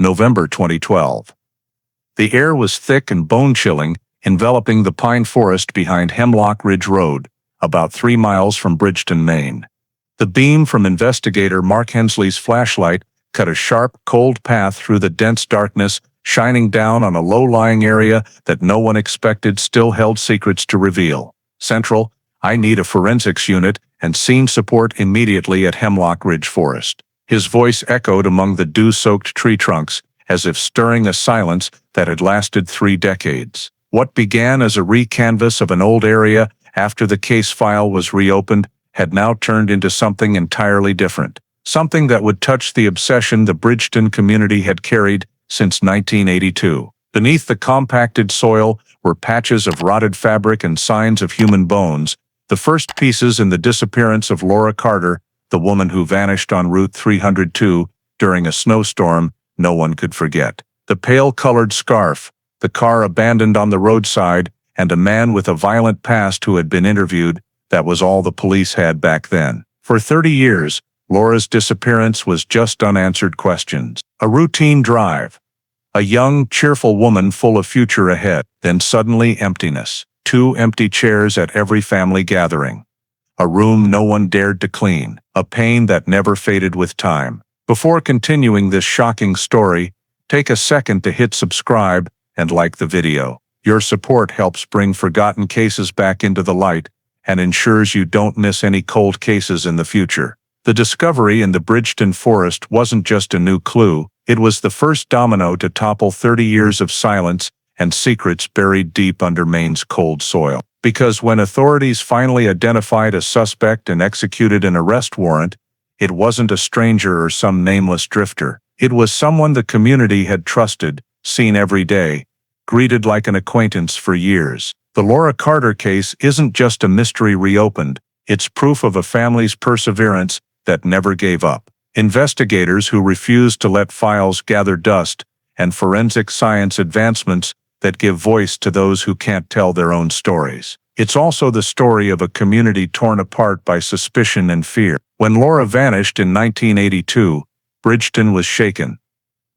November 2012. The air was thick and bone-chilling, enveloping the pine forest behind Hemlock Ridge Road, about 3 miles from Bridgton, Maine. The beam from Investigator Mark Hensley's flashlight cut a sharp, cold path through the dense darkness, shining down on a low-lying area that no one expected still held secrets to reveal. Central, I need a forensics unit and scene support immediately at Hemlock Ridge Forest. His voice echoed among the dew-soaked tree trunks, as if stirring a silence that had lasted 3 decades. What began as a re-canvas of an old area after the case file was reopened had now turned into something entirely different. Something that would touch the obsession the Bridgton community had carried since 1982. Beneath the compacted soil were patches of rotted fabric and signs of human bones, the first pieces in the disappearance of Laura Carter, the woman who vanished on Route 302 during a snowstorm no one could forget. The pale-colored scarf, the car abandoned on the roadside, and a man with a violent past who had been interviewed, that was all the police had back then. For 30 years, Laura's disappearance was just unanswered questions. A routine drive. A young, cheerful woman full of future ahead. Then suddenly emptiness. 2 empty chairs at every family gathering. A room no one dared to clean. A pain that never faded with time. Before continuing this shocking story, take a second to hit subscribe and like the video. Your support helps bring forgotten cases back into the light and ensures you don't miss any cold cases in the future. The discovery in the Bridgton forest wasn't just a new clue, it was the first domino to topple 30 years of silence and secrets buried deep under Maine's cold soil. Because when authorities finally identified a suspect and executed an arrest warrant, it wasn't a stranger or some nameless drifter. It was someone the community had trusted, seen every day, greeted like an acquaintance for years. The Laura Carter case isn't just a mystery reopened, it's proof of a family's perseverance that never gave up. Investigators who refused to let files gather dust, and forensic science advancements that give voice to those who can't tell their own stories. It's also the story of a community torn apart by suspicion and fear. When Laura vanished in 1982, Bridgton was shaken.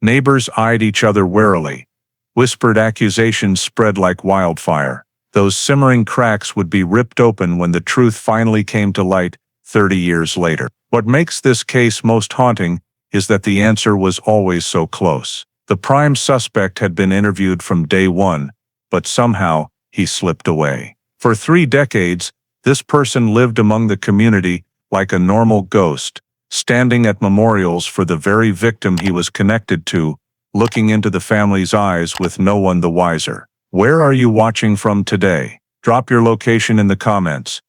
Neighbors eyed each other warily. Whispered accusations spread like wildfire. Those simmering cracks would be ripped open when the truth finally came to light 30 years later. What makes this case most haunting is that the answer was always so close. The prime suspect had been interviewed from day one, but somehow he slipped away. For 3 decades, this person lived among the community like a normal ghost, standing at memorials for the very victim he was connected to, looking into the family's eyes with no one the wiser. Where are you watching from today? Drop your location in the comments.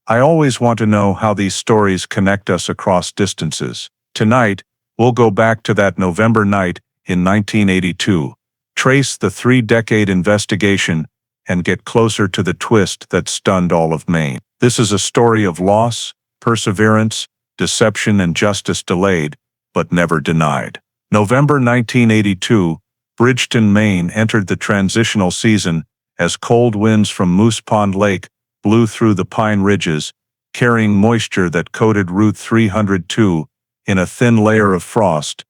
I always want to know how these stories connect us across distances. Tonight, we'll go back to that November night in 1982, trace the 3-decade investigation, and get closer to the twist that stunned all of Maine. This is a story of loss, perseverance, deception, and justice delayed, but never denied. November 1982, Bridgton, Maine entered the transitional season as cold winds from Moose Pond Lake blew through the pine ridges, carrying moisture that coated Route 302 in a thin layer of frost,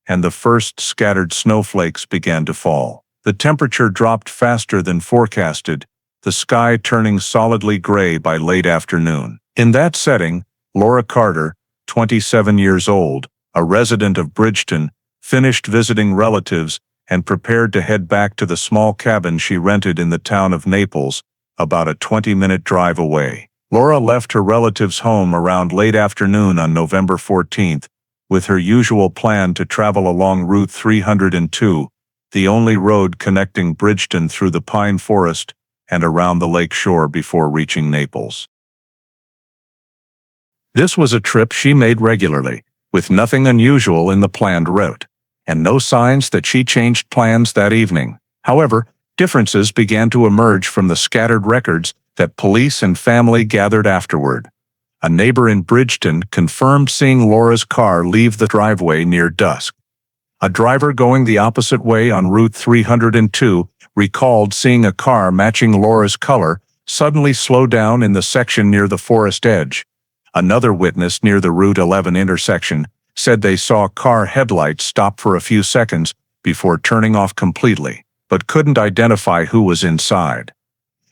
and the first scattered snowflakes began to fall. The temperature dropped faster than forecasted, the sky turning solidly gray by late afternoon. In that setting, Laura Carter, 27 years old, a resident of Bridgton, finished visiting relatives and prepared to head back to the small cabin she rented in the town of Naples, about a 20-minute drive away. Laura left her relative's home around late afternoon on November 14th, with her usual plan to travel along Route 302, the only road connecting Bridgton through the pine forest and around the lake shore before reaching Naples. This was a trip she made regularly, with nothing unusual in the planned route, and no signs that she changed plans that evening. However, differences began to emerge from the scattered records that police and family gathered afterward. A neighbor in Bridgton confirmed seeing Laura's car leave the driveway near dusk. A driver going the opposite way on Route 302 recalled seeing a car matching Laura's color suddenly slow down in the section near the forest edge. Another witness near the Route 11 intersection said they saw car headlights stop for a few seconds before turning off completely, but couldn't identify who was inside.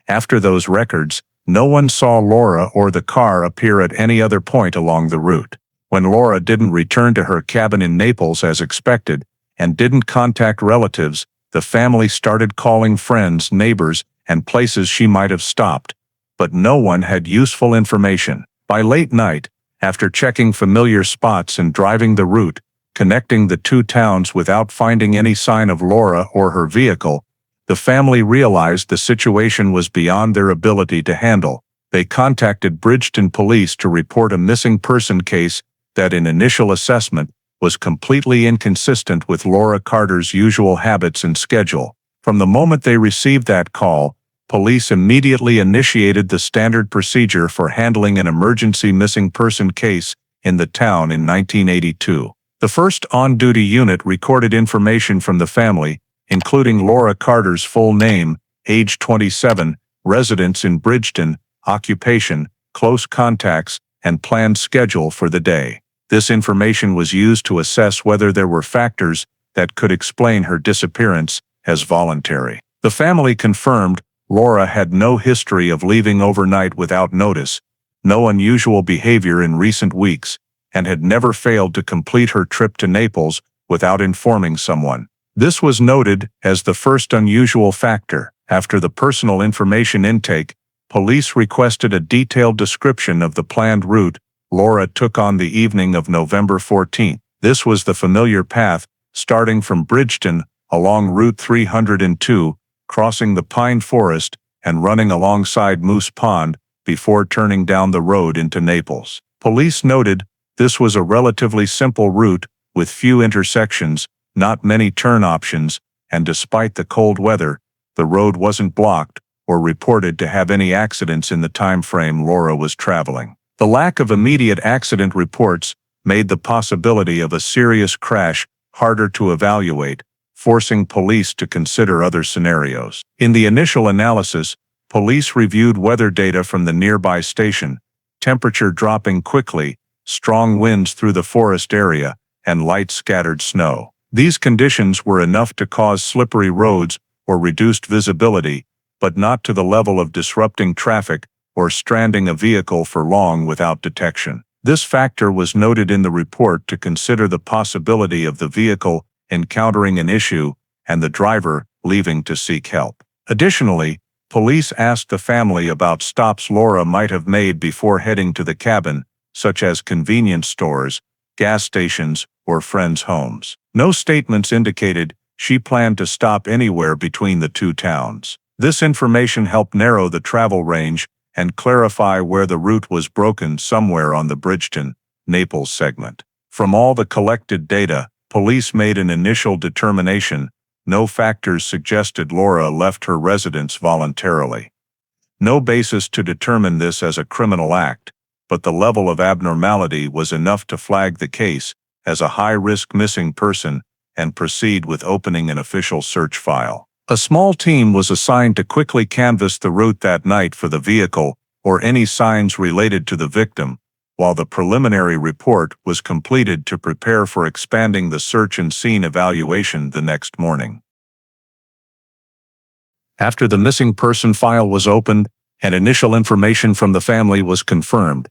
After those records, no one saw Laura or the car appear at any other point along the route. When Laura didn't return to her cabin in Naples as expected and didn't contact relatives, the family started calling friends, neighbors, and places she might have stopped, but no one had useful information. By late night, after checking familiar spots and driving the route, connecting the two towns without finding any sign of Laura or her vehicle, the family realized the situation was beyond their ability to handle. They contacted Bridgton police to report a missing person case that in initial assessment was completely inconsistent with Laura Carter's usual habits and schedule. From the moment they received that call, police immediately initiated the standard procedure for handling an emergency missing person case in the town in 1982. The first on-duty unit recorded information from the family, including Laura Carter's full name, age 27, residence in Bridgton, occupation, close contacts, and planned schedule for the day. This information was used to assess whether there were factors that could explain her disappearance as voluntary. The family confirmed Laura had no history of leaving overnight without notice, no unusual behavior in recent weeks, and had never failed to complete her trip to Naples without informing someone. This was noted as the first unusual factor. After the personal information intake, police requested a detailed description of the planned route Laura took on the evening of November 14. This was the familiar path, starting from Bridgton, along Route 302, crossing the pine forest, and running alongside Moose Pond, before turning down the road into Naples. Police noted this was a relatively simple route, with few intersections, not many turn options, and despite the cold weather, the road wasn't blocked or reported to have any accidents in the time frame Laura was traveling. The lack of immediate accident reports made the possibility of a serious crash harder to evaluate, forcing police to consider other scenarios. In the initial analysis, police reviewed weather data from the nearby station, temperature dropping quickly, strong winds through the forest area, and light scattered snow. These conditions were enough to cause slippery roads or reduced visibility, but not to the level of disrupting traffic or stranding a vehicle for long without detection. This factor was noted in the report to consider the possibility of the vehicle encountering an issue and the driver leaving to seek help. Additionally, police asked the family about stops Laura might have made before heading to the cabin, such as convenience stores, gas stations, or friends' homes. No statements indicated she planned to stop anywhere between the two towns. This information helped narrow the travel range and clarify where the route was broken somewhere on the Bridgton-Naples segment. From all the collected data, police made an initial determination. No factors suggested Laura left her residence voluntarily. No basis to determine this as a criminal act, but the level of abnormality was enough to flag the case as a high-risk missing person and proceed with opening an official search file. A small team was assigned to quickly canvass the route that night for the vehicle or any signs related to the victim, while the preliminary report was completed to prepare for expanding the search and scene evaluation the next morning. After the missing person file was opened and initial information from the family was confirmed,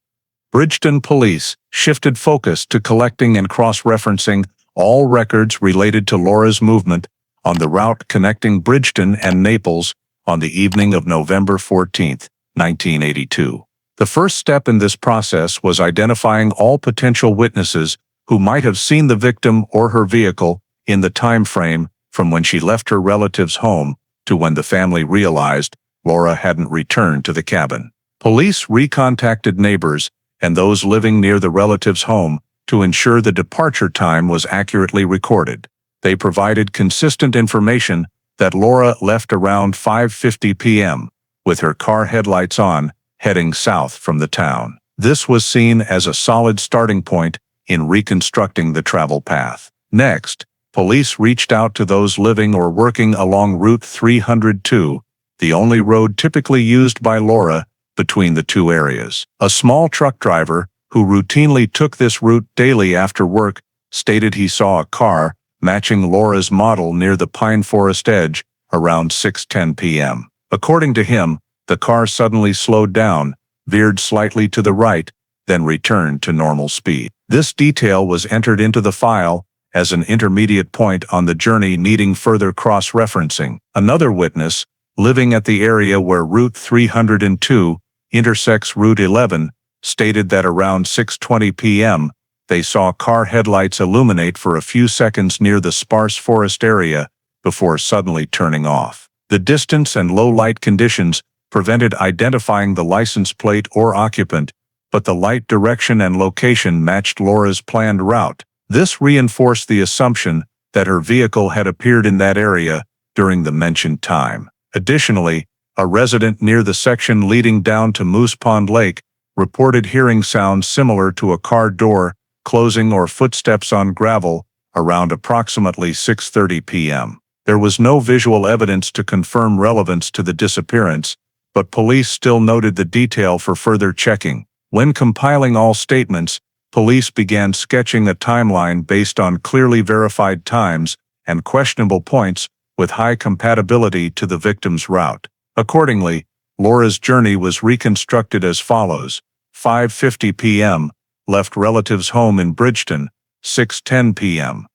Bridgton police shifted focus to collecting and cross-referencing all records related to Laura's movement on the route connecting Bridgton and Naples on the evening of November 14, 1982. The first step in this process was identifying all potential witnesses who might have seen the victim or her vehicle in the time frame from when she left her relative's home to when the family realized Laura hadn't returned to the cabin. Police recontacted neighbors and those living near the relative's home to ensure the departure time was accurately recorded. They provided consistent information that Laura left around 5:50 p.m., with her car headlights on, heading south from the town. This was seen as a solid starting point in reconstructing the travel path. Next, police reached out to those living or working along Route 302, the only road typically used by Laura between the two areas. A small truck driver who routinely took this route daily after work, stated he saw a car matching Laura's model near the pine forest edge around 6:10 p.m. According to him, the car suddenly slowed down, veered slightly to the right, then returned to normal speed. This detail was entered into the file as an intermediate point on the journey needing further cross-referencing. Another witness, living at the area where Route 302 intersects Route 11, stated that around 6:20 p.m., they saw car headlights illuminate for a few seconds near the sparse forest area before suddenly turning off. The distance and low light conditions prevented identifying the license plate or occupant, but the light direction and location matched Laura's planned route. This reinforced the assumption that her vehicle had appeared in that area during the mentioned time. Additionally, a resident near the section leading down to Moose Pond Lake reported hearing sounds similar to a car door closing or footsteps on gravel around approximately 6:30 p.m. There was no visual evidence to confirm relevance to the disappearance, but police still noted the detail for further checking. When compiling all statements, police began sketching a timeline based on clearly verified times and questionable points with high compatibility to the victim's route. Accordingly, Laura's journey was reconstructed as follows: 5:50 p.m., left relatives' home in Bridgton, 6:10 p.m.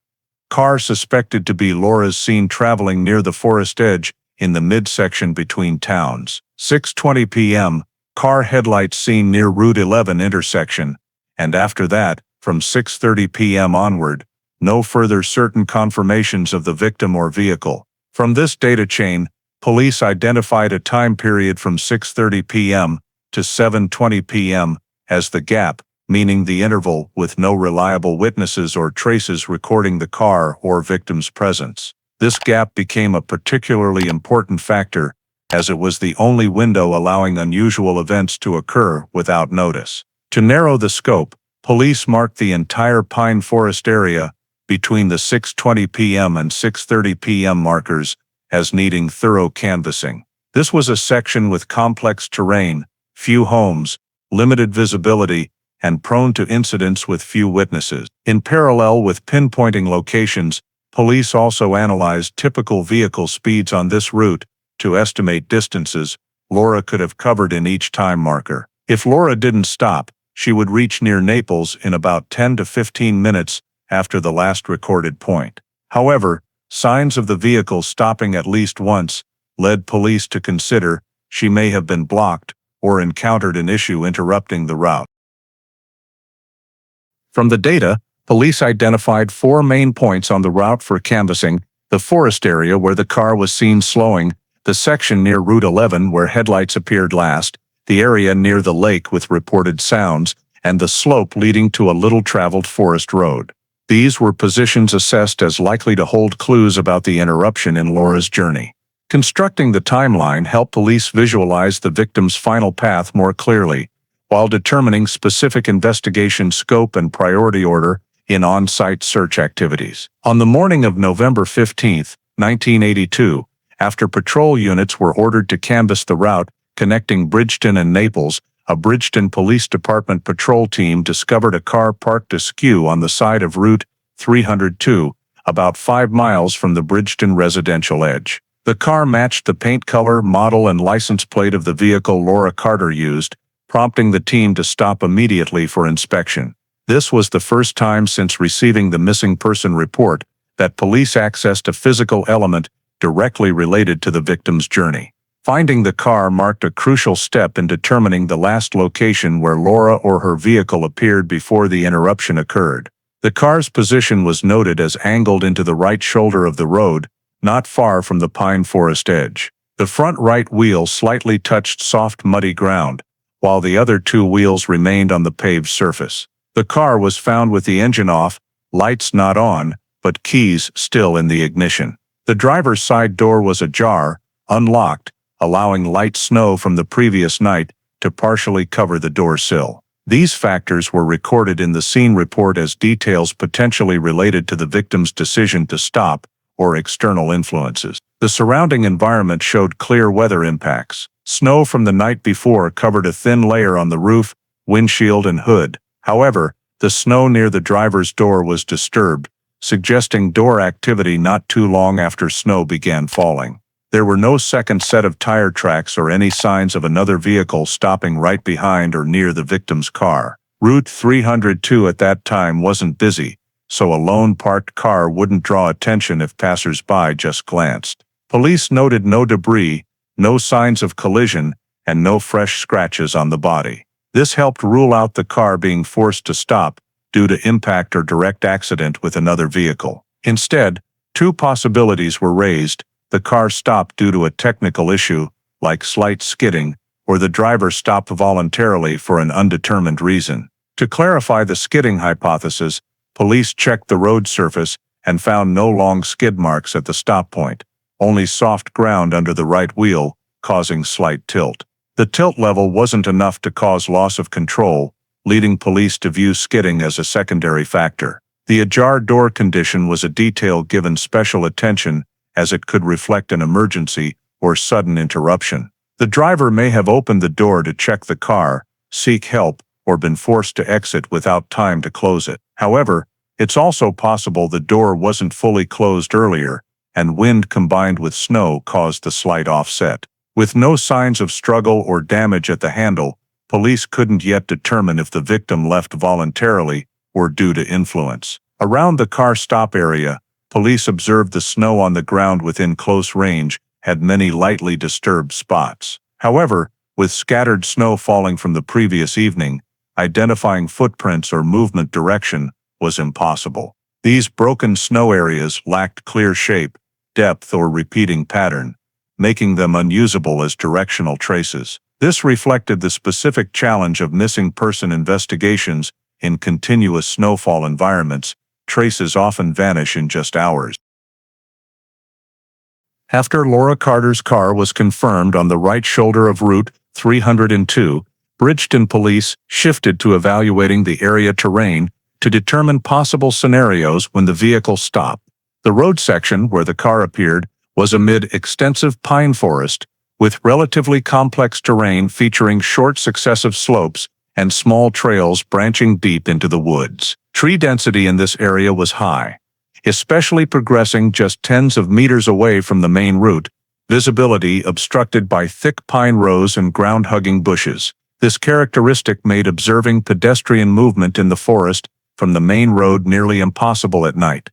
Car suspected to be Laura's seen traveling near the forest edge in the midsection between towns. 6:20 p.m., car headlights seen near Route 11 intersection, and after that, from 6:30 p.m. onward, no further certain confirmations of the victim or vehicle. From this data chain, police identified a time period from 6:30 p.m. to 7:20 p.m. as the gap, meaning the interval with no reliable witnesses or traces recording the car or victim's presence. This gap became a particularly important factor, as it was the only window allowing unusual events to occur without notice. To narrow the scope, police marked the entire pine forest area between the 6:20 p.m. and 6:30 p.m. markers as needing thorough canvassing. This was a section with complex terrain, few homes, limited visibility, and prone to incidents with few witnesses. In parallel with pinpointing locations, police also analyzed typical vehicle speeds on this route to estimate distances Laura could have covered in each time marker. If Laura didn't stop, she would reach near Naples in about 10 to 15 minutes after the last recorded point. However, signs of the vehicle stopping at least once led police to consider she may have been blocked or encountered an issue interrupting the route. From the data, police identified 4 main points on the route for canvassing: the forest area where the car was seen slowing, the section near Route 11 where headlights appeared last, the area near the lake with reported sounds, and the slope leading to a little-traveled forest road. These were positions assessed as likely to hold clues about the interruption in Laura's journey. Constructing the timeline helped police visualize the victim's final path more clearly, while determining specific investigation scope and priority order in on-site search activities. On the morning of November 15, 1982, after patrol units were ordered to canvass the route connecting Bridgton and Naples, a Bridgton Police Department patrol team discovered a car parked askew on the side of Route 302, about 5 miles from the Bridgton residential edge. The car matched the paint color, model, and license plate of the vehicle Laura Carter used, prompting the team to stop immediately for inspection. This was the first time since receiving the missing person report that police accessed a physical element directly related to the victim's journey. Finding the car marked a crucial step in determining the last location where Laura or her vehicle appeared before the interruption occurred. The car's position was noted as angled into the right shoulder of the road, not far from the pine forest edge. The front right wheel slightly touched soft, muddy ground, while the other 2 wheels remained on the paved surface. The car was found with the engine off, lights not on, but keys still in the ignition. The driver's side door was ajar, unlocked, allowing light snow from the previous night to partially cover the door sill. These factors were recorded in the scene report as details potentially related to the victim's decision to stop or external influences. The surrounding environment showed clear weather impacts. Snow from the night before covered a thin layer on the roof, windshield, and hood. However, the snow near the driver's door was disturbed, suggesting door activity not too long after snow began falling. There were no second set of tire tracks or any signs of another vehicle stopping right behind or near the victim's car. Route 302 at that time wasn't busy, so a lone parked car wouldn't draw attention if passers-by just glanced. Police noted no debris, no signs of collision, and no fresh scratches on the body. This helped rule out the car being forced to stop due to impact or direct accident with another vehicle. Instead, two possibilities were raised: the car stopped due to a technical issue, like slight skidding, or the driver stopped voluntarily for an undetermined reason. To clarify the skidding hypothesis, police checked the road surface and found no long skid marks at the stop point, only soft ground under the right wheel, causing slight tilt. The tilt level wasn't enough to cause loss of control, leading police to view skidding as a secondary factor. The ajar door condition was a detail given special attention, as it could reflect an emergency or sudden interruption. The driver may have opened the door to check the car, seek help, or been forced to exit without time to close it. However, it's also possible the door wasn't fully closed earlier, and wind combined with snow caused the slight offset. With no signs of struggle or damage at the handle, police couldn't yet determine if the victim left voluntarily or due to influence. Around the car stop area, police observed the snow on the ground within close range had many lightly disturbed spots. However, with scattered snow falling from the previous evening, identifying footprints or movement direction was impossible. These broken snow areas lacked clear shape, depth, or repeating pattern, making them unusable as directional traces. This reflected the specific challenge of missing person investigations in continuous snowfall environments. Traces often vanish in just hours. After Laura Carter's car was confirmed on the right shoulder of Route 302, Bridgton police shifted to evaluating the area terrain to determine possible scenarios when the vehicle stopped. The road section where the car appeared was amid extensive pine forest, with relatively complex terrain featuring short successive slopes and small trails branching deep into the woods. Tree density in this area was high, especially progressing just tens of meters away from the main route, visibility obstructed by thick pine rows and ground-hugging bushes. This characteristic made observing pedestrian movement in the forest from the main road nearly impossible at night,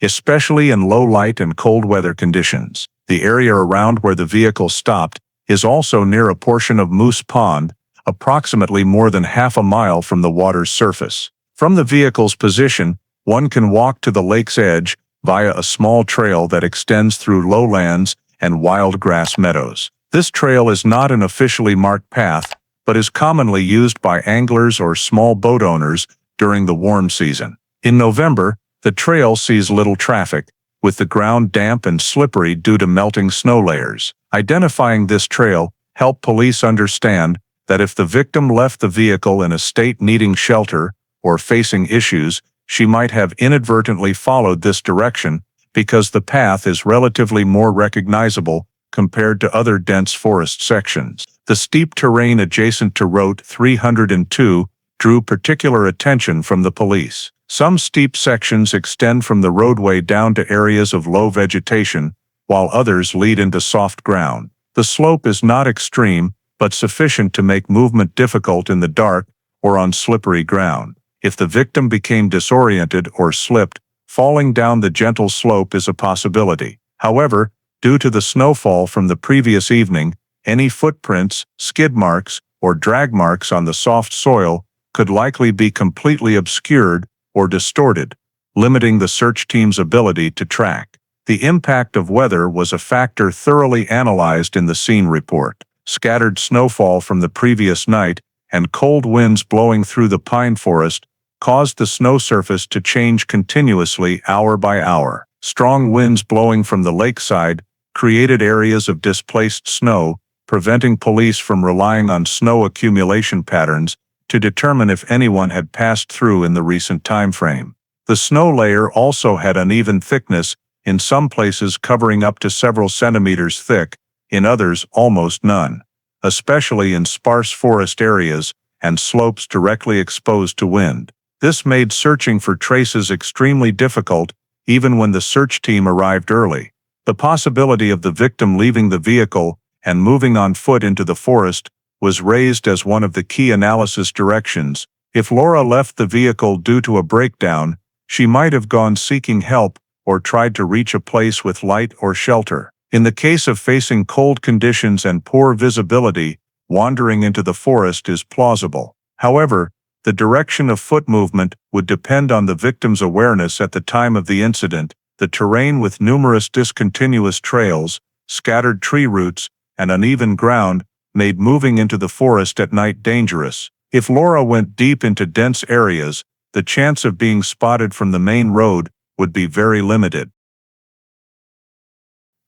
especially in low light and cold weather conditions. The area around where the vehicle stopped is also near a portion of Moose Pond, approximately more than half a mile from the water's surface. From the vehicle's position, one can walk to the lake's edge via a small trail that extends through lowlands and wild grass meadows. This trail is not an officially marked path, but is commonly used by anglers or small boat owners during the warm season. In November, the trail sees little traffic, with the ground damp and slippery due to melting snow layers. Identifying this trail helped police understand that if the victim left the vehicle in a state needing shelter or facing issues, she might have inadvertently followed this direction because the path is relatively more recognizable compared to other dense forest sections. The steep terrain adjacent to Route 302 drew particular attention from the police. Some steep sections extend from the roadway down to areas of low vegetation, while others lead into soft ground. The slope is not extreme, but sufficient to make movement difficult in the dark or on slippery ground. If the victim became disoriented or slipped, falling down the gentle slope is a possibility. However, due to the snowfall from the previous evening, any footprints, skid marks, or drag marks on the soft soil could likely be completely obscured or distorted, limiting the search team's ability to track. The impact of weather was a factor thoroughly analyzed in the scene report. Scattered snowfall from the previous night and cold winds blowing through the pine forest caused the snow surface to change continuously hour by hour. Strong winds blowing from the lakeside created areas of displaced snow, preventing police from relying on snow accumulation patterns to determine if anyone had passed through in the recent time frame. The snow layer also had uneven thickness, in some places covering up to several centimeters thick, in others almost none, especially in sparse forest areas and slopes directly exposed to wind. This made searching for traces extremely difficult, even when the search team arrived early. The possibility of the victim leaving the vehicle and moving on foot into the forest was raised as one of the key analysis directions. If Laura left the vehicle due to a breakdown, she might have gone seeking help or tried to reach a place with light or shelter. In the case of facing cold conditions and poor visibility, wandering into the forest is plausible. However, the direction of foot movement would depend on the victim's awareness at the time of the incident. The terrain with numerous discontinuous trails, scattered tree roots, and uneven ground made moving into the forest at night dangerous. If Laura went deep into dense areas, the chance of being spotted from the main road would be very limited.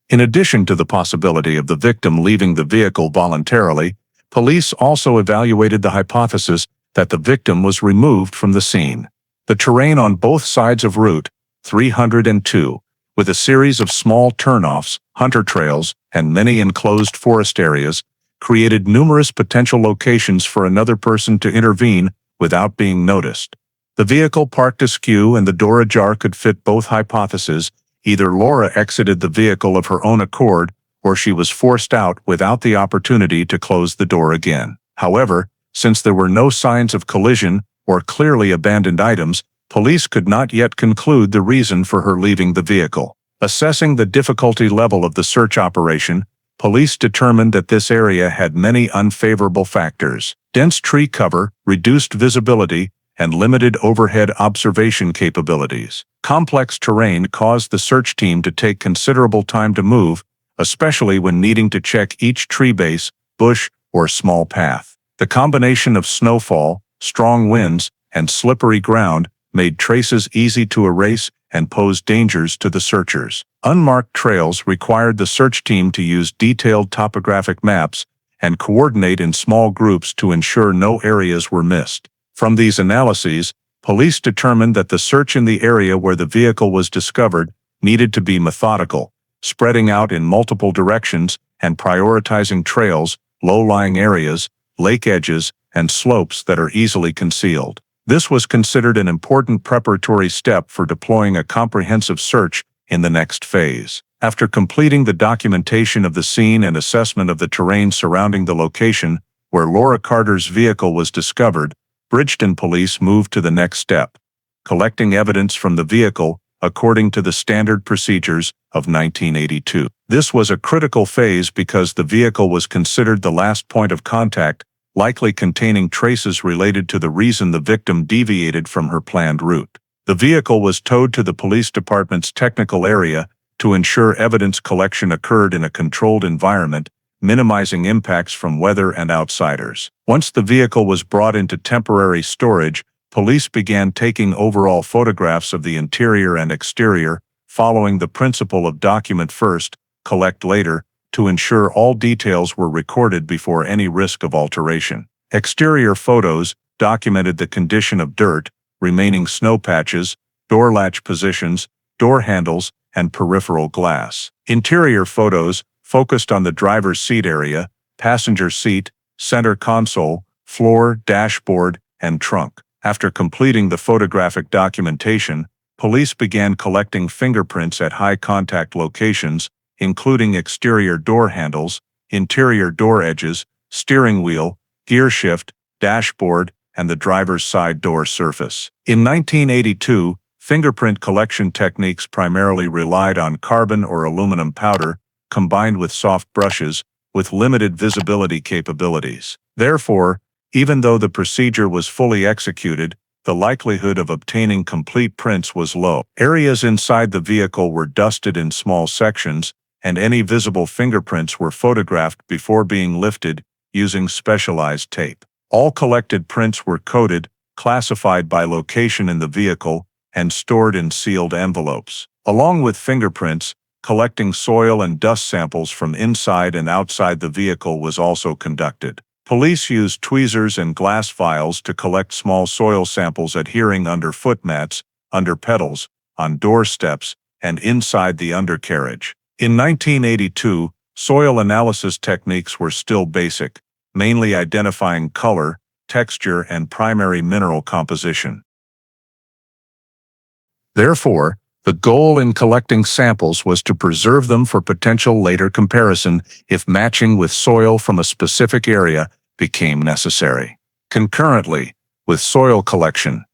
In addition to the possibility of the victim leaving the vehicle voluntarily, police also evaluated the hypothesis that the victim was removed from the scene. The terrain on both sides of Route 302, with a series of small turnoffs, hunter trails, and many enclosed forest areas, created numerous potential locations for another person to intervene without being noticed. The vehicle parked askew and the door ajar could fit both hypotheses. Either Laura exited the vehicle of her own accord, or she was forced out without the opportunity to close the door again. However, since there were no signs of collision or clearly abandoned items, police could not yet conclude the reason for her leaving the vehicle. Assessing the difficulty level of the search operation, police determined that this area had many unfavorable factors. Dense tree cover, reduced visibility, and limited overhead observation capabilities. Complex terrain caused the search team to take considerable time to move, especially when needing to check each tree base, bush, or small path. The combination of snowfall, strong winds, and slippery ground made traces easy to erase and posed dangers to the searchers. Unmarked trails required the search team to use detailed topographic maps and coordinate in small groups to ensure no areas were missed. From these analyses, police determined that the search in the area where the vehicle was discovered needed to be methodical, spreading out in multiple directions and prioritizing trails, low-lying areas, lake edges, and slopes that are easily concealed. This was considered an important preparatory step for deploying a comprehensive search in the next phase. After completing the documentation of the scene and assessment of the terrain surrounding the location where Laura Carter's vehicle was discovered, Bridgton police moved to the next step, collecting evidence from the vehicle according to the standard procedures of 1982. This was a critical phase because the vehicle was considered the last point of contact, likely containing traces related to the reason the victim deviated from her planned route. The vehicle was towed to the police department's technical area to ensure evidence collection occurred in a controlled environment, minimizing impacts from weather and outsiders. Once the vehicle was brought into temporary storage, police began taking overall photographs of the interior and exterior, following the principle of document first, collect later, to ensure all details were recorded before any risk of alteration. Exterior photos documented the condition of dirt, remaining snow patches, door latch positions, door handles, and peripheral glass. Interior photos focused on the driver's seat area, passenger seat, center console, floor, dashboard, and trunk. After completing the photographic documentation, police began collecting fingerprints at high-contact locations, including exterior door handles, interior door edges, steering wheel, gear shift, dashboard, and the driver's side door surface. In 1982, fingerprint collection techniques primarily relied on carbon or aluminum powder, combined with soft brushes, with limited visibility capabilities. Therefore, even though the procedure was fully executed, the likelihood of obtaining complete prints was low. Areas inside the vehicle were dusted in small sections, and any visible fingerprints were photographed before being lifted using specialized tape. All collected prints were coded, classified by location in the vehicle, and stored in sealed envelopes. Along with fingerprints, collecting soil and dust samples from inside and outside the vehicle was also conducted. Police used tweezers and glass vials to collect small soil samples adhering under footmats, under pedals, on doorsteps, and inside the undercarriage. In 1982, soil analysis techniques were still basic, mainly identifying color, texture, and primary mineral composition. Therefore, the goal in collecting samples was to preserve them for potential later comparison if matching with soil from a specific area became necessary. Concurrently with soil collection,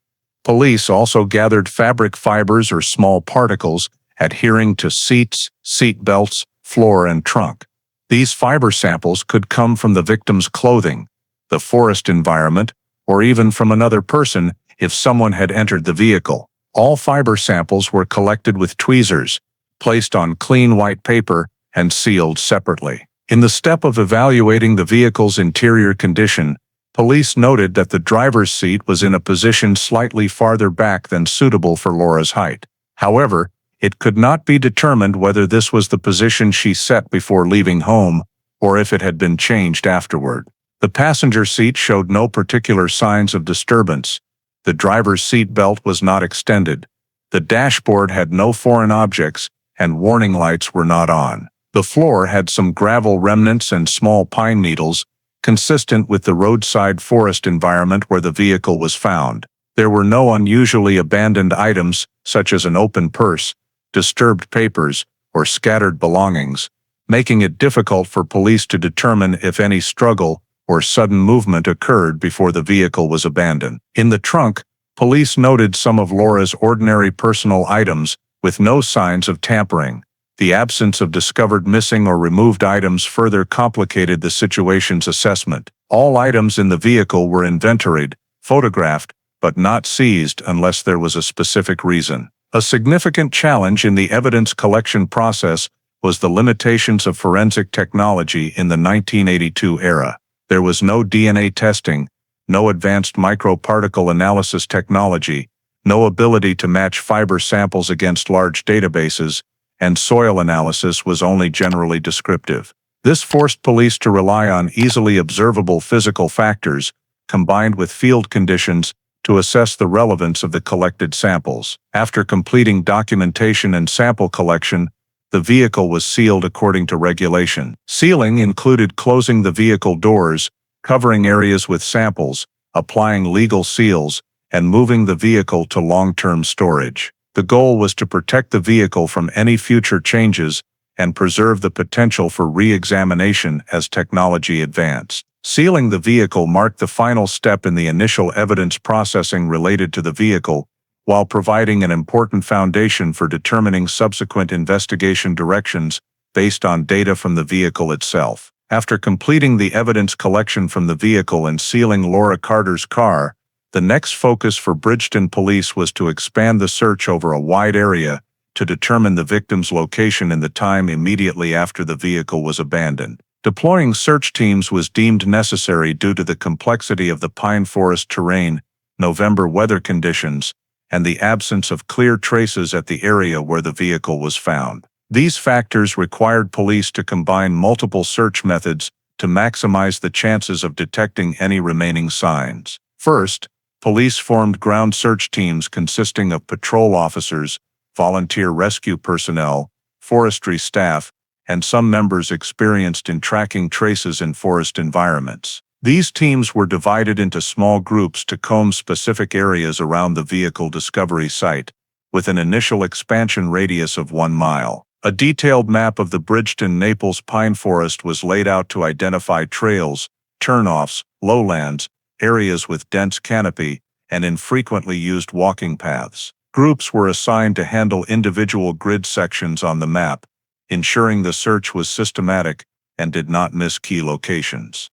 police also gathered fabric fibers or small particles adhering to seats, seat belts, floor, and trunk. These fiber samples could come from the victim's clothing, the forest environment, or even from another person if someone had entered the vehicle. All fiber samples were collected with tweezers, placed on clean white paper, and sealed separately. In the step of evaluating the vehicle's interior condition, police noted that the driver's seat was in a position slightly farther back than suitable for Laura's height. However, it could not be determined whether this was the position she set before leaving home, or if it had been changed afterward. The passenger seat showed no particular signs of disturbance. The driver's seat belt was not extended. The dashboard had no foreign objects, and warning lights were not on. The floor had some gravel remnants and small pine needles, consistent with the roadside forest environment where the vehicle was found. There were no unusually abandoned items, such as an open purse, disturbed papers, or scattered belongings, making it difficult for police to determine if any struggle or sudden movement occurred before the vehicle was abandoned. In the trunk, police noted some of Laura's ordinary personal items with no signs of tampering. The absence of discovered missing or removed items further complicated the situation's assessment. All items in the vehicle were inventoried, photographed, but not seized unless there was a specific reason. A significant challenge in the evidence collection process was the limitations of forensic technology in the 1982 era. There was no DNA testing, no advanced microparticle analysis technology, no ability to match fiber samples against large databases, and soil analysis was only generally descriptive. This forced police to rely on easily observable physical factors, combined with field conditions, to assess the relevance of the collected samples. After completing documentation and sample collection, the vehicle was sealed according to regulation. Sealing included closing the vehicle doors, covering areas with samples, applying legal seals, and moving the vehicle to long-term storage. The goal was to protect the vehicle from any future changes and preserve the potential for re-examination as technology advanced. Sealing the vehicle marked the final step in the initial evidence processing related to the vehicle, while providing an important foundation for determining subsequent investigation directions based on data from the vehicle itself. After completing the evidence collection from the vehicle and sealing Laura Carter's car, the next focus for Bridgton police was to expand the search over a wide area to determine the victim's location in the time immediately after the vehicle was abandoned. Deploying search teams was deemed necessary due to the complexity of the pine forest terrain, November weather conditions, and the absence of clear traces at the area where the vehicle was found. These factors required police to combine multiple search methods to maximize the chances of detecting any remaining signs. First, police formed ground search teams consisting of patrol officers, volunteer rescue personnel, forestry staff, and some members experienced in tracking traces in forest environments. These teams were divided into small groups to comb specific areas around the vehicle discovery site, with an initial expansion radius of 1 mile. A detailed map of the Bridgton-Naples pine forest was laid out to identify trails, turnoffs, lowlands, areas with dense canopy, and infrequently used walking paths. Groups were assigned to handle individual grid sections on the map, ensuring the search was systematic and did not miss key locations.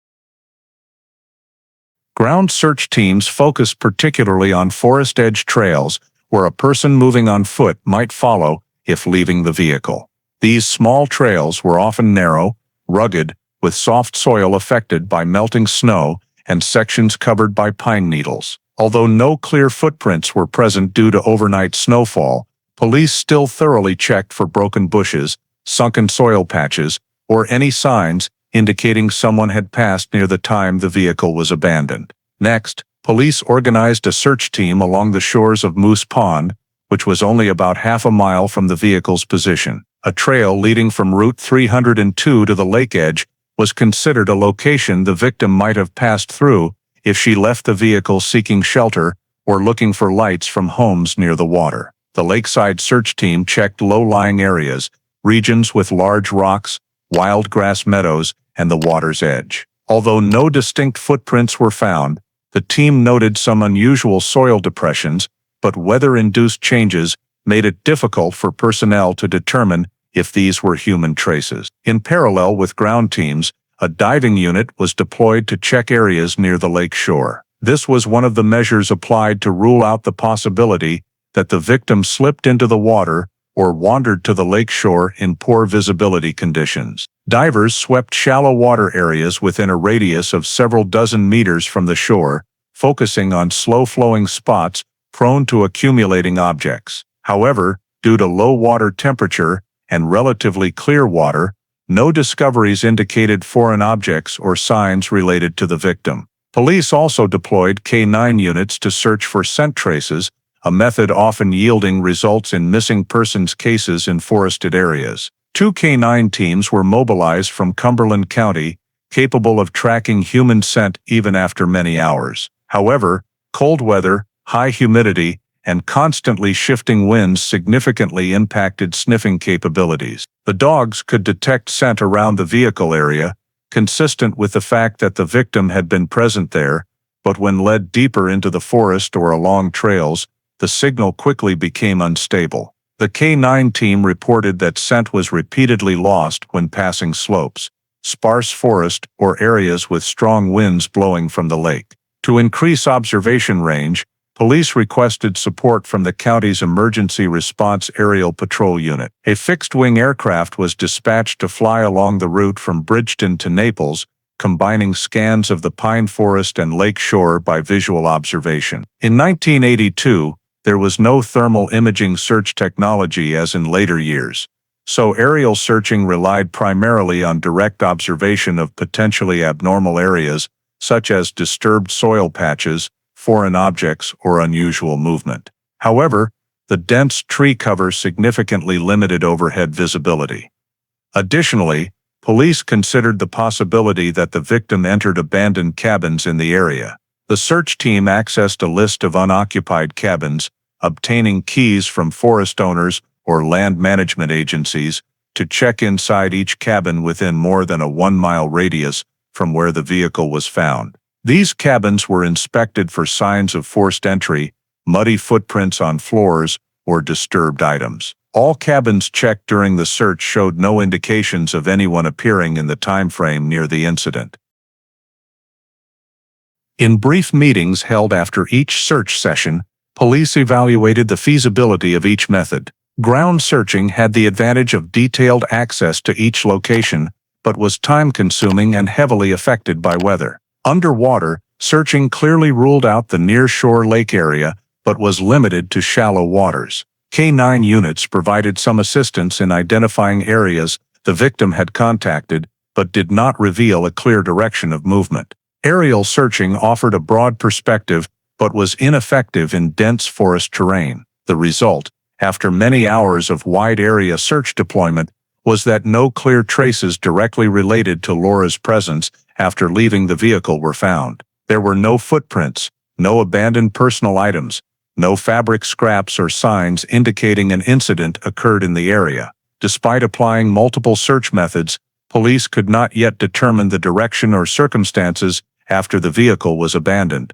Ground search teams focused particularly on forest edge trails where a person moving on foot might follow if leaving the vehicle. These small trails were often narrow, rugged, with soft soil affected by melting snow and sections covered by pine needles. Although no clear footprints were present due to overnight snowfall, police still thoroughly checked for broken bushes, sunken soil patches, or any signs indicating someone had passed near the time the vehicle was abandoned. Next, police organized a search team along the shores of Moose Pond, which was only about half a mile from the vehicle's position. A trail leading from Route 302 to the lake edge was considered a location the victim might have passed through if she left the vehicle seeking shelter or looking for lights from homes near the water. The lakeside search team checked low-lying areas, regions with large rocks, wild grass meadows, and the water's edge. Although no distinct footprints were found, the team noted some unusual soil depressions, but weather-induced changes made it difficult for personnel to determine if these were human traces. In parallel with ground teams, a diving unit was deployed to check areas near the lake shore. This was one of the measures applied to rule out the possibility that the victim slipped into the water or wandered to the lake shore in poor visibility conditions. Divers swept shallow water areas within a radius of several dozen meters from the shore, focusing on slow-flowing spots prone to accumulating objects. However, due to low water temperature and relatively clear water, no discoveries indicated foreign objects or signs related to the victim. Police also deployed K9 units to search for scent traces, a method often yielding results in missing persons cases in forested areas. 2 K9 teams were mobilized from Cumberland County, capable of tracking human scent even after many hours. However, cold weather, high humidity, and constantly shifting winds significantly impacted sniffing capabilities. The dogs could detect scent around the vehicle area, consistent with the fact that the victim had been present there, but when led deeper into the forest or along trails, the signal quickly became unstable. The K9 team reported that scent was repeatedly lost when passing slopes, sparse forest, or areas with strong winds blowing from the lake. To increase observation range, police requested support from the county's Emergency Response Aerial Patrol Unit. A fixed-wing aircraft was dispatched to fly along the route from Bridgton to Naples, combining scans of the pine forest and lake shore by visual observation. In 1982, there was no thermal imaging search technology as in later years, so aerial searching relied primarily on direct observation of potentially abnormal areas, such as disturbed soil patches, foreign objects, or unusual movement. However, the dense tree cover significantly limited overhead visibility. Additionally, police considered the possibility that the victim entered abandoned cabins in the area. The search team accessed a list of unoccupied cabins, obtaining keys from forest owners or land management agencies to check inside each cabin within more than a 1-mile radius from where the vehicle was found. These cabins were inspected for signs of forced entry, muddy footprints on floors, or disturbed items. All cabins checked during the search showed no indications of anyone appearing in the time frame near the incident. In brief meetings held after each search session, police evaluated the feasibility of each method. Ground searching had the advantage of detailed access to each location, but was time-consuming and heavily affected by weather. Underwater, searching clearly ruled out the near-shore lake area, but was limited to shallow waters. K9 units provided some assistance in identifying areas the victim had contacted, but did not reveal a clear direction of movement. Aerial searching offered a broad perspective, but was ineffective in dense forest terrain. The result, after many hours of wide-area search deployment, was that no clear traces directly related to Laura's presence after leaving the vehicle were found. There were no footprints, no abandoned personal items, no fabric scraps or signs indicating an incident occurred in the area. Despite applying multiple search methods, police could not yet determine the direction or circumstances after the vehicle was abandoned,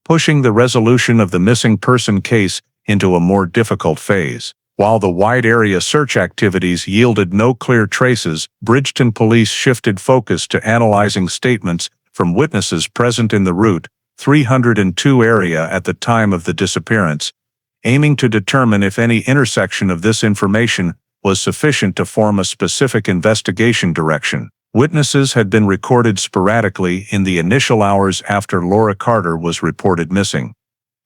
pushing the resolution of the missing person case into a more difficult phase. While the wide-area search activities yielded no clear traces, Bridgton police shifted focus to analyzing statements from witnesses present in the Route 302 area at the time of the disappearance, aiming to determine if any intersection of this information was sufficient to form a specific investigation direction. Witnesses had been recorded sporadically in the initial hours after Laura Carter was reported missing,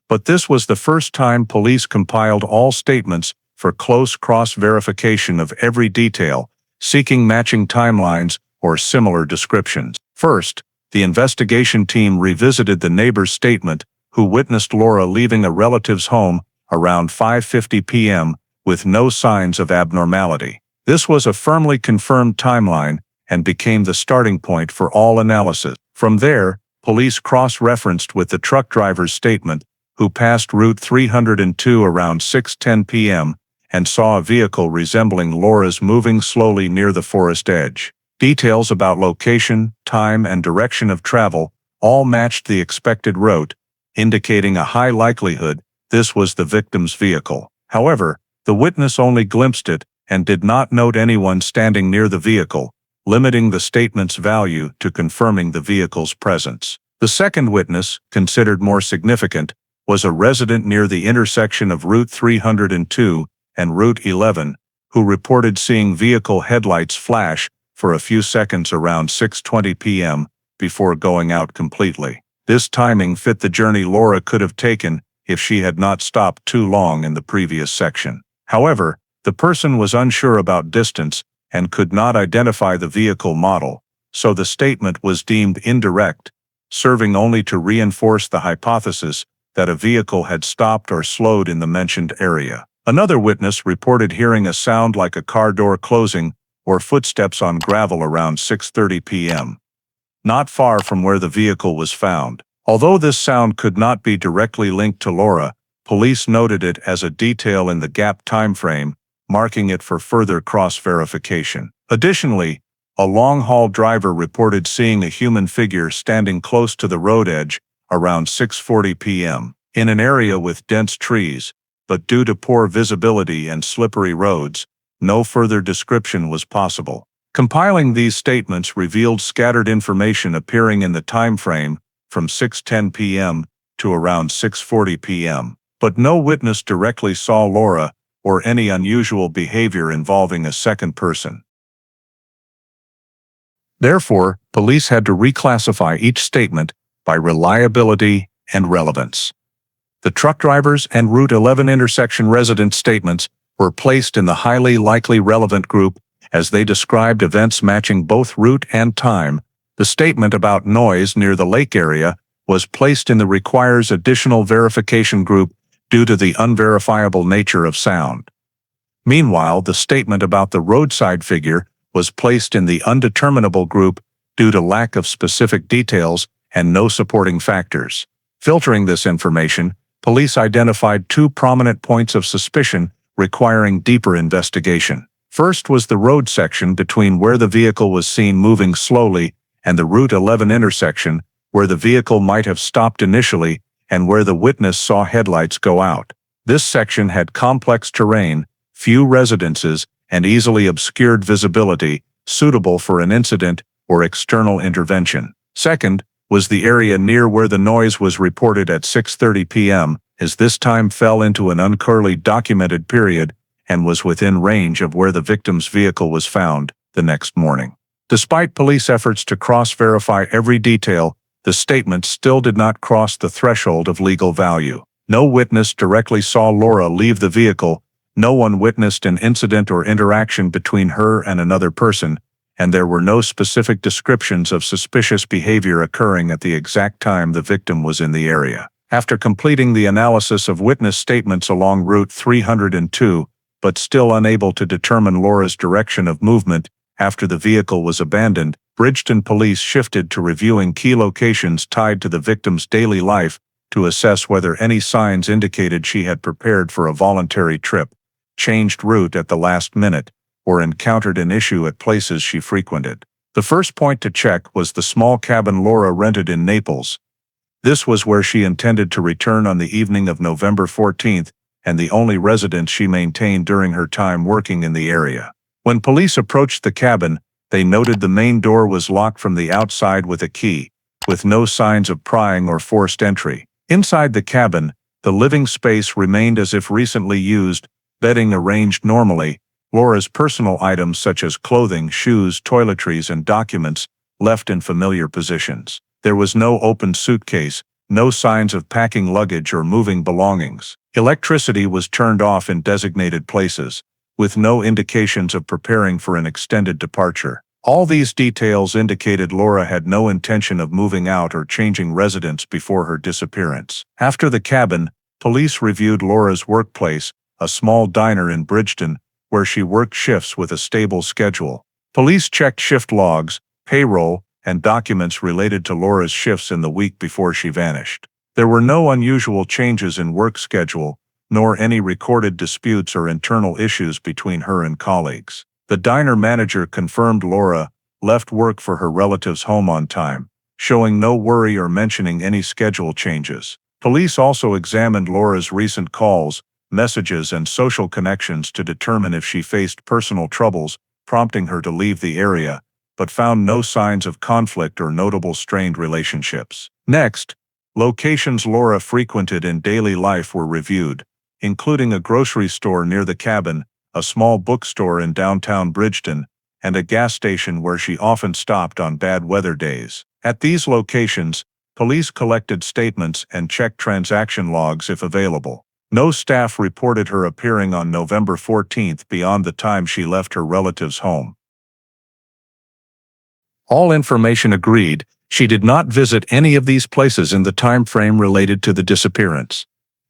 but this was the first time police compiled all statements for close cross-verification of every detail, seeking matching timelines or similar descriptions. First, the investigation team revisited the neighbor's statement, who witnessed Laura leaving a relative's home around 5:50 p.m. with no signs of abnormality. This was a firmly confirmed timeline and became the starting point for all analysis. From there, police cross-referenced with the truck driver's statement, who passed Route 302 around 6:10 p.m. and saw a vehicle resembling Laura's moving slowly near the forest edge. Details about location, time, and direction of travel all matched the expected route, indicating a high likelihood this was the victim's vehicle. However, the witness only glimpsed it and did not note anyone standing near the vehicle, limiting the statement's value to confirming the vehicle's presence. The second witness, considered more significant, was a resident near the intersection of Route 302 and Route 11, who reported seeing vehicle headlights flash for a few seconds around 6:20 p.m. before going out completely. This timing fit the journey Laura could have taken if she had not stopped too long in the previous section. However, the person was unsure about distance and could not identify the vehicle model, so the statement was deemed indirect, serving only to reinforce the hypothesis that a vehicle had stopped or slowed in the mentioned area. Another witness reported hearing a sound like a car door closing or footsteps on gravel around 6:30 p.m., not far from where the vehicle was found. Although this sound could not be directly linked to Laura, police noted it as a detail in the gap timeframe, marking it for further cross-verification. Additionally, a long-haul driver reported seeing a human figure standing close to the road edge around 6:40 p.m. in an area with dense trees, but due to poor visibility and slippery roads, no further description was possible. Compiling these statements revealed scattered information appearing in the time frame from 6:10 p.m. to around 6:40 p.m., but no witness directly saw Laura or any unusual behavior involving a second person. Therefore, police had to reclassify each statement by reliability and relevance. The truck drivers and Route 11 intersection resident statements were placed in the highly likely relevant group as they described events matching both route and time. The statement about noise near the lake area was placed in the requires additional verification group due to the unverifiable nature of sound. Meanwhile, the statement about the roadside figure was placed in the undeterminable group due to lack of specific details and no supporting factors. Filtering this information, police identified two prominent points of suspicion requiring deeper investigation. First was the road section between where the vehicle was seen moving slowly and the Route 11 intersection, where the vehicle might have stopped initially and where the witness saw headlights go out. This section had complex terrain, few residences, and easily obscured visibility, suitable for an incident or external intervention. Second was the area near where the noise was reported at 6:30 p.m., as this time fell into an unclearly documented period and was within range of where the victim's vehicle was found the next morning. Despite police efforts to cross-verify every detail, the statement still did not cross the threshold of legal value. No witness directly saw Laura leave the vehicle, no one witnessed an incident or interaction between her and another person, and there were no specific descriptions of suspicious behavior occurring at the exact time the victim was in the area. After completing the analysis of witness statements along Route 302, but still unable to determine Laura's direction of movement after the vehicle was abandoned, Bridgton police shifted to reviewing key locations tied to the victim's daily life to assess whether any signs indicated she had prepared for a voluntary trip, changed route at the last minute, or encountered an issue at places she frequented. The first point to check was the small cabin Laura rented in Naples. This was where she intended to return on the evening of November 14th, and the only residence she maintained during her time working in the area. When police approached the cabin, they noted the main door was locked from the outside with a key, with no signs of prying or forced entry. Inside the cabin, the living space remained as if recently used, bedding arranged normally, Laura's personal items such as clothing, shoes, toiletries, and documents left in familiar positions. There was no open suitcase, no signs of packing luggage or moving belongings. Electricity was turned off in designated places, with no indications of preparing for an extended departure. All these details indicated Laura had no intention of moving out or changing residence before her disappearance. After the cabin, police reviewed Laura's workplace, a small diner in Bridgton, where she worked shifts with a stable schedule. Police checked shift logs, payroll, and documents related to Laura's shifts in the week before she vanished. There were no unusual changes in work schedule, nor any recorded disputes or internal issues between her and colleagues. The diner manager confirmed Laura left work for her relative's home on time, showing no worry or mentioning any schedule changes. Police also examined Laura's recent calls, messages, and social connections to determine if she faced personal troubles, prompting her to leave the area, but found no signs of conflict or notable strained relationships. Next, locations Laura frequented in daily life were reviewed, including a grocery store near the cabin, a small bookstore in downtown Bridgton, and a gas station where she often stopped on bad weather days. At these locations, police collected statements and checked transaction logs if available. No staff reported her appearing on November 14th beyond the time she left her relative's home. All information agreed she did not visit any of these places in the time frame related to the disappearance.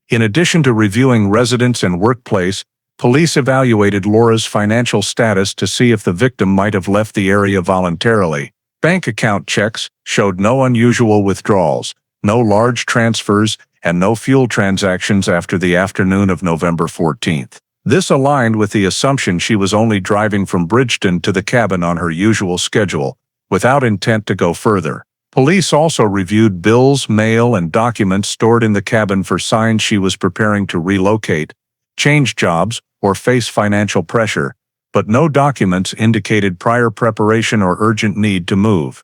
In addition to reviewing residence and workplace, police evaluated Laura's financial status to see if the victim might have left the area voluntarily. Bank account checks showed no unusual withdrawals, no large transfers, and no fuel transactions after the afternoon of November 14th. This aligned with the assumption she was only driving from Bridgton to the cabin on her usual schedule, without intent to go further. Police also reviewed bills, mail, and documents stored in the cabin for signs she was preparing to relocate, change jobs, or face financial pressure, but no documents indicated prior preparation or urgent need to move.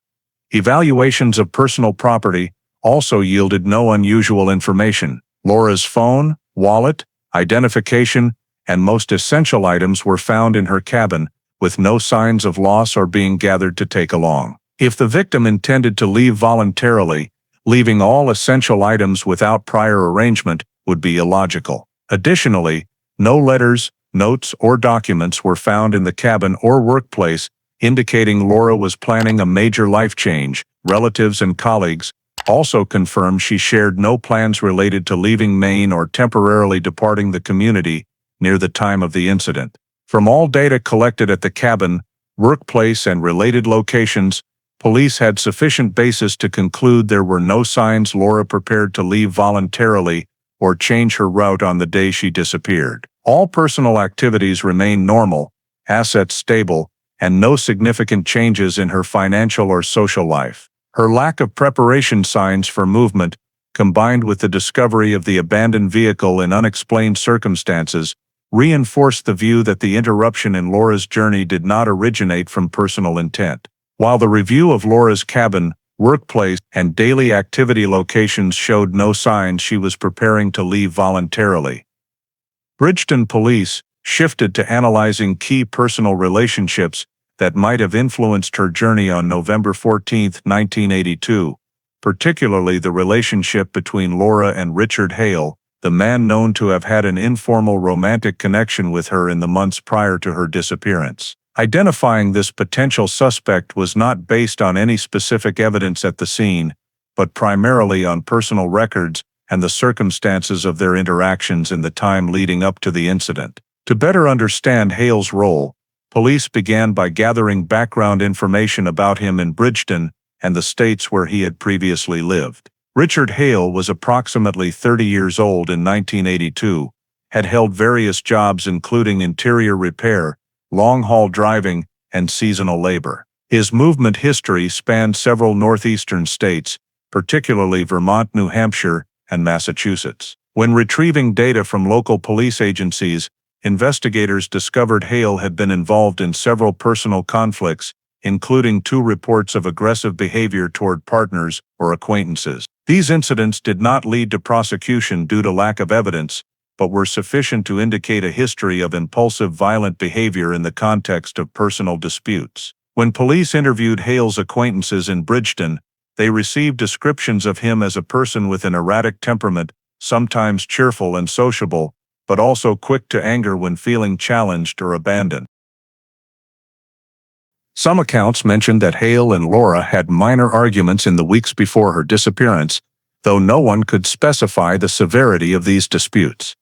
Evaluations of personal property also yielded no unusual information. Laura's phone, wallet, identification, and most essential items were found in her cabin, with no signs of loss or being gathered to take along. If the victim intended to leave voluntarily, leaving all essential items without prior arrangement would be illogical. Additionally, no letters, notes, or documents were found in the cabin or workplace, indicating Laura was planning a major life change. Relatives and colleagues also confirmed she shared no plans related to leaving Maine or temporarily departing the community near the time of the incident. From all data collected at the cabin, workplace, and related locations, police had sufficient basis to conclude there were no signs Laura prepared to leave voluntarily or change her route on the day she disappeared. All personal activities remained normal, assets stable, and no significant changes in her financial or social life. Her lack of preparation signs for movement, combined with the discovery of the abandoned vehicle in unexplained circumstances, reinforced the view that the interruption in Laura's journey did not originate from personal intent. While the review of Laura's cabin, workplace, and daily activity locations showed no signs she was preparing to leave voluntarily, Bridgton police shifted to analyzing key personal relationships that might have influenced her journey on November 14, 1982, particularly the relationship between Laura and Richard Hale, the man known to have had an informal romantic connection with her in the months prior to her disappearance. Identifying this potential suspect was not based on any specific evidence at the scene, but primarily on personal records and the circumstances of their interactions in the time leading up to the incident. To better understand Hale's role, police began by gathering background information about him in Bridgton and the states where he had previously lived. Richard Hale was approximately 30 years old in 1982, had held various jobs including interior repair, long-haul driving, and seasonal labor. His movement history spanned several northeastern states, particularly Vermont, New Hampshire, and Massachusetts. When retrieving data from local police agencies, investigators discovered Hale had been involved in several personal conflicts, including 2 reports of aggressive behavior toward partners or acquaintances. These incidents did not lead to prosecution due to lack of evidence, but were sufficient to indicate a history of impulsive violent behavior in the context of personal disputes. When police interviewed Hale's acquaintances in Bridgton, they received descriptions of him as a person with an erratic temperament, sometimes cheerful and sociable, but also quick to anger when feeling challenged or abandoned. Some accounts mentioned that Hale and Laura had minor arguments in the weeks before her disappearance, though no one could specify the severity of these disputes.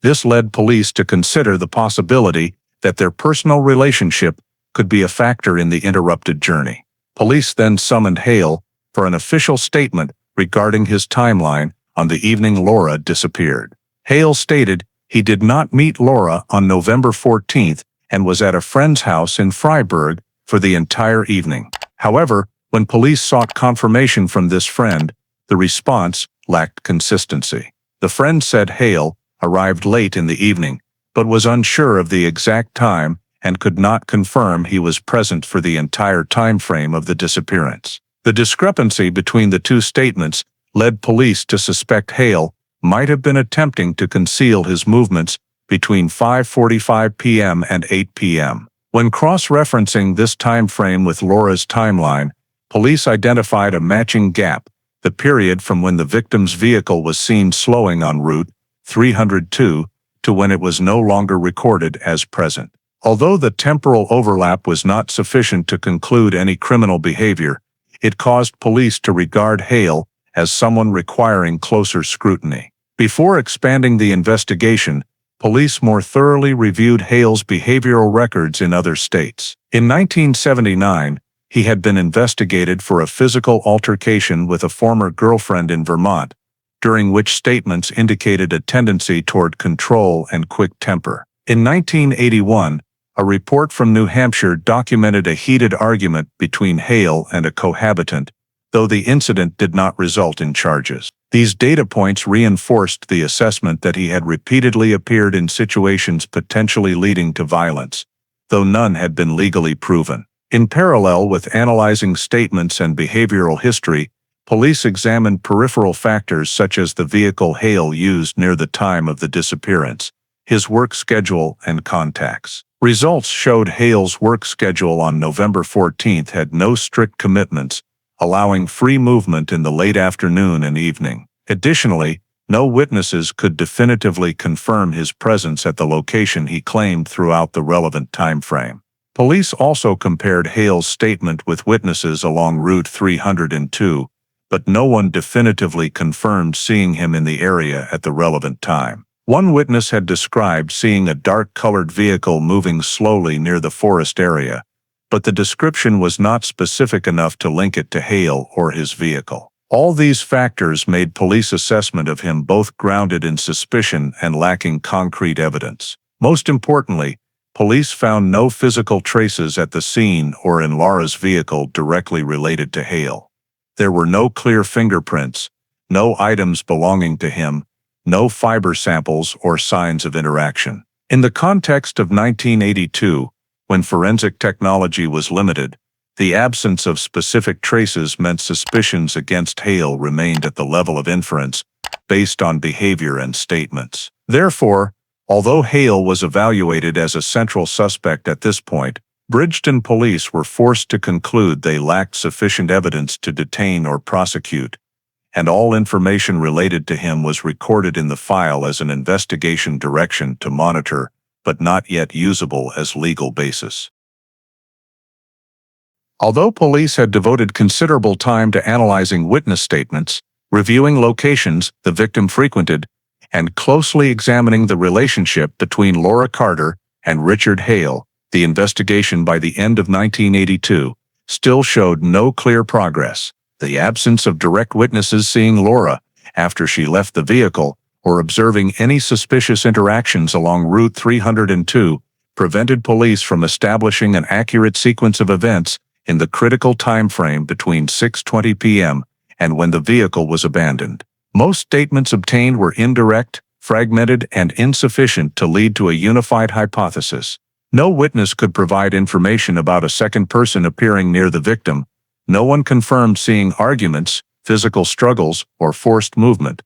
This led police to consider the possibility that their personal relationship could be a factor in the interrupted journey. Police then summoned Hale for an official statement regarding his timeline on the evening Laura disappeared. Hale stated he did not meet Laura on November 14th and was at a friend's house in Freiburg for the entire evening. However, when police sought confirmation from this friend, the response lacked consistency. The friend said Hale arrived late in the evening, but was unsure of the exact time and could not confirm he was present for the entire time frame of the disappearance. The discrepancy between the two statements led police to suspect Hale might have been attempting to conceal his movements between 5:45 p.m. and 8 p.m. When cross-referencing this time frame with Laura's timeline, police identified a matching gap, the period from when the victim's vehicle was seen slowing on Route 302 to when it was no longer recorded as present. Although the temporal overlap was not sufficient to conclude any criminal behavior, it caused police to regard Hale as someone requiring closer scrutiny. Before expanding the investigation, police more thoroughly reviewed Hale's behavioral records in other states. In 1979, he had been investigated for a physical altercation with a former girlfriend in Vermont, during which statements indicated a tendency toward control and quick temper. In 1981, a report from New Hampshire documented a heated argument between Hale and a cohabitant, though the incident did not result in charges. These data points reinforced the assessment that he had repeatedly appeared in situations potentially leading to violence, though none had been legally proven. In parallel with analyzing statements and behavioral history, police examined peripheral factors such as the vehicle Hale used near the time of the disappearance, his work schedule, and contacts. Results showed Hale's work schedule on November 14th had no strict commitments, allowing free movement in the late afternoon and evening. Additionally, no witnesses could definitively confirm his presence at the location he claimed throughout the relevant time frame. Police also compared Hale's statement with witnesses along Route 302, but no one definitively confirmed seeing him in the area at the relevant time. One witness had described seeing a dark-colored vehicle moving slowly near the forest area, but the description was not specific enough to link it to Hale or his vehicle. All these factors made police assessment of him both grounded in suspicion and lacking concrete evidence. Most importantly, police found no physical traces at the scene or in Laura's vehicle directly related to Hale. There were no clear fingerprints, no items belonging to him, no fiber samples or signs of interaction. In the context of 1982, when forensic technology was limited, the absence of specific traces meant suspicions against Hale remained at the level of inference based on behavior and statements. Therefore, although Hale was evaluated as a central suspect at this point, Bridgton police were forced to conclude they lacked sufficient evidence to detain or prosecute, and all information related to him was recorded in the file as an investigation direction to monitor, but not yet usable as legal basis. Although police had devoted considerable time to analyzing witness statements, reviewing locations the victim frequented, and closely examining the relationship between Laura Carter and Richard Hale, the investigation by the end of 1982 still showed no clear progress. The absence of direct witnesses seeing Laura after she left the vehicle or observing any suspicious interactions along Route 302 prevented police from establishing an accurate sequence of events in the critical time frame between 6:20 p.m. and when the vehicle was abandoned. Most statements obtained were indirect, fragmented, and insufficient to lead to a unified hypothesis. No witness could provide information about a second person appearing near the victim. No one confirmed seeing arguments, physical struggles, or forced movement,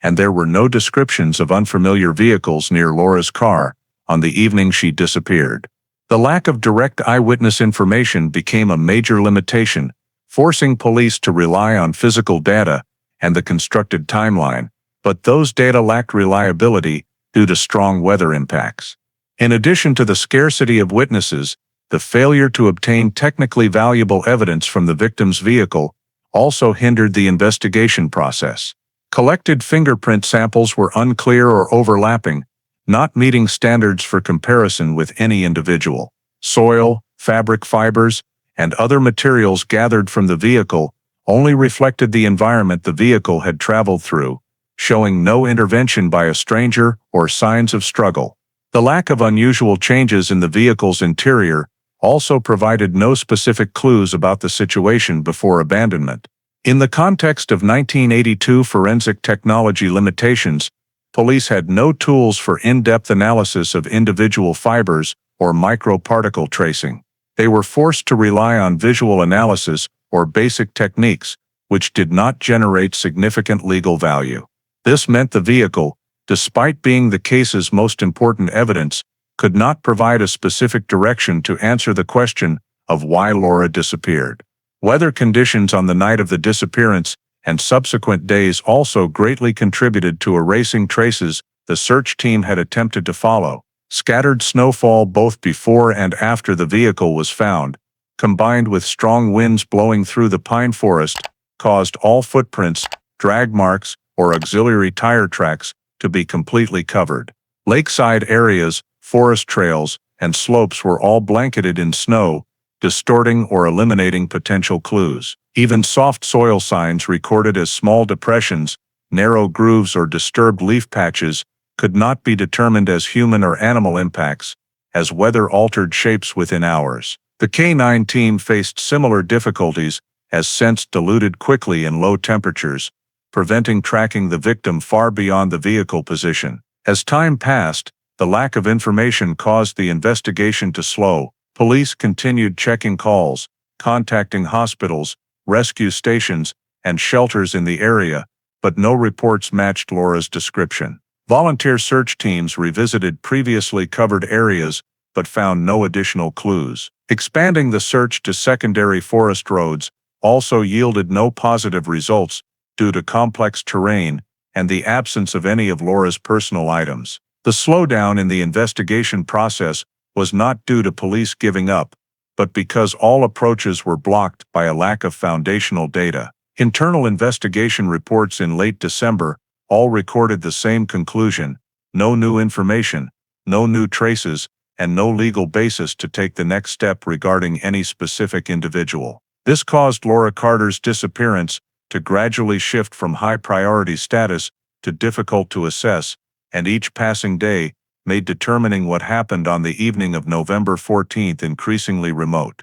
and there were no descriptions of unfamiliar vehicles near Laura's car on the evening she disappeared. The lack of direct eyewitness information became a major limitation, forcing police to rely on physical data and the constructed timeline, but those data lacked reliability due to strong weather impacts. In addition to the scarcity of witnesses, the failure to obtain technically valuable evidence from the victim's vehicle also hindered the investigation process. Collected fingerprint samples were unclear or overlapping, not meeting standards for comparison with any individual. Soil, fabric fibers, and other materials gathered from the vehicle only reflected the environment the vehicle had traveled through, showing no intervention by a stranger or signs of struggle. The lack of unusual changes in the vehicle's interior also provided no specific clues about the situation before abandonment. In the context of 1982 forensic technology limitations, police had no tools for in-depth analysis of individual fibers or microparticle tracing. They were forced to rely on visual analysis or basic techniques, which did not generate significant legal value. This meant the vehicle, despite being the case's most important evidence, could not provide a specific direction to answer the question of why Laura disappeared. Weather conditions on the night of the disappearance and subsequent days also greatly contributed to erasing traces the search team had attempted to follow. Scattered snowfall both before and after the vehicle was found, combined with strong winds blowing through the pine forest, caused all footprints, drag marks, or auxiliary tire tracks to be completely covered. Lakeside areas, forest trails, and slopes were all blanketed in snow, distorting or eliminating potential clues. Even soft soil signs recorded as small depressions, narrow grooves, or disturbed leaf patches could not be determined as human or animal impacts, as weather altered shapes within hours. The K9 team faced similar difficulties as scents diluted quickly in low temperatures, preventing tracking the victim far beyond the vehicle position. As time passed, the lack of information caused the investigation to slow. Police continued checking calls, contacting hospitals, rescue stations, and shelters in the area, but no reports matched Laura's description. Volunteer search teams revisited previously covered areas, but found no additional clues. Expanding the search to secondary forest roads also yielded no positive results due to complex terrain and the absence of any of Laura's personal items. The slowdown in the investigation process was not due to police giving up, but because all approaches were blocked by a lack of foundational data. Internal investigation reports in late December all recorded the same conclusion: no new information, no new traces, and no legal basis to take the next step regarding any specific individual. This caused Laura Carter's disappearance to gradually shift from high-priority status to difficult to assess, and each passing day made determining what happened on the evening of November 14th increasingly remote.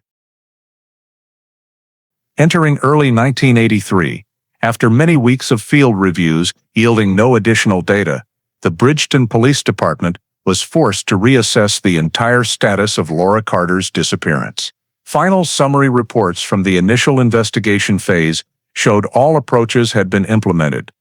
Entering early 1983, after many weeks of field reviews yielding no additional data, the Bridgton Police Department was forced to reassess the entire status of Laura Carter's disappearance. Final summary reports from the initial investigation phase showed all approaches had been implemented: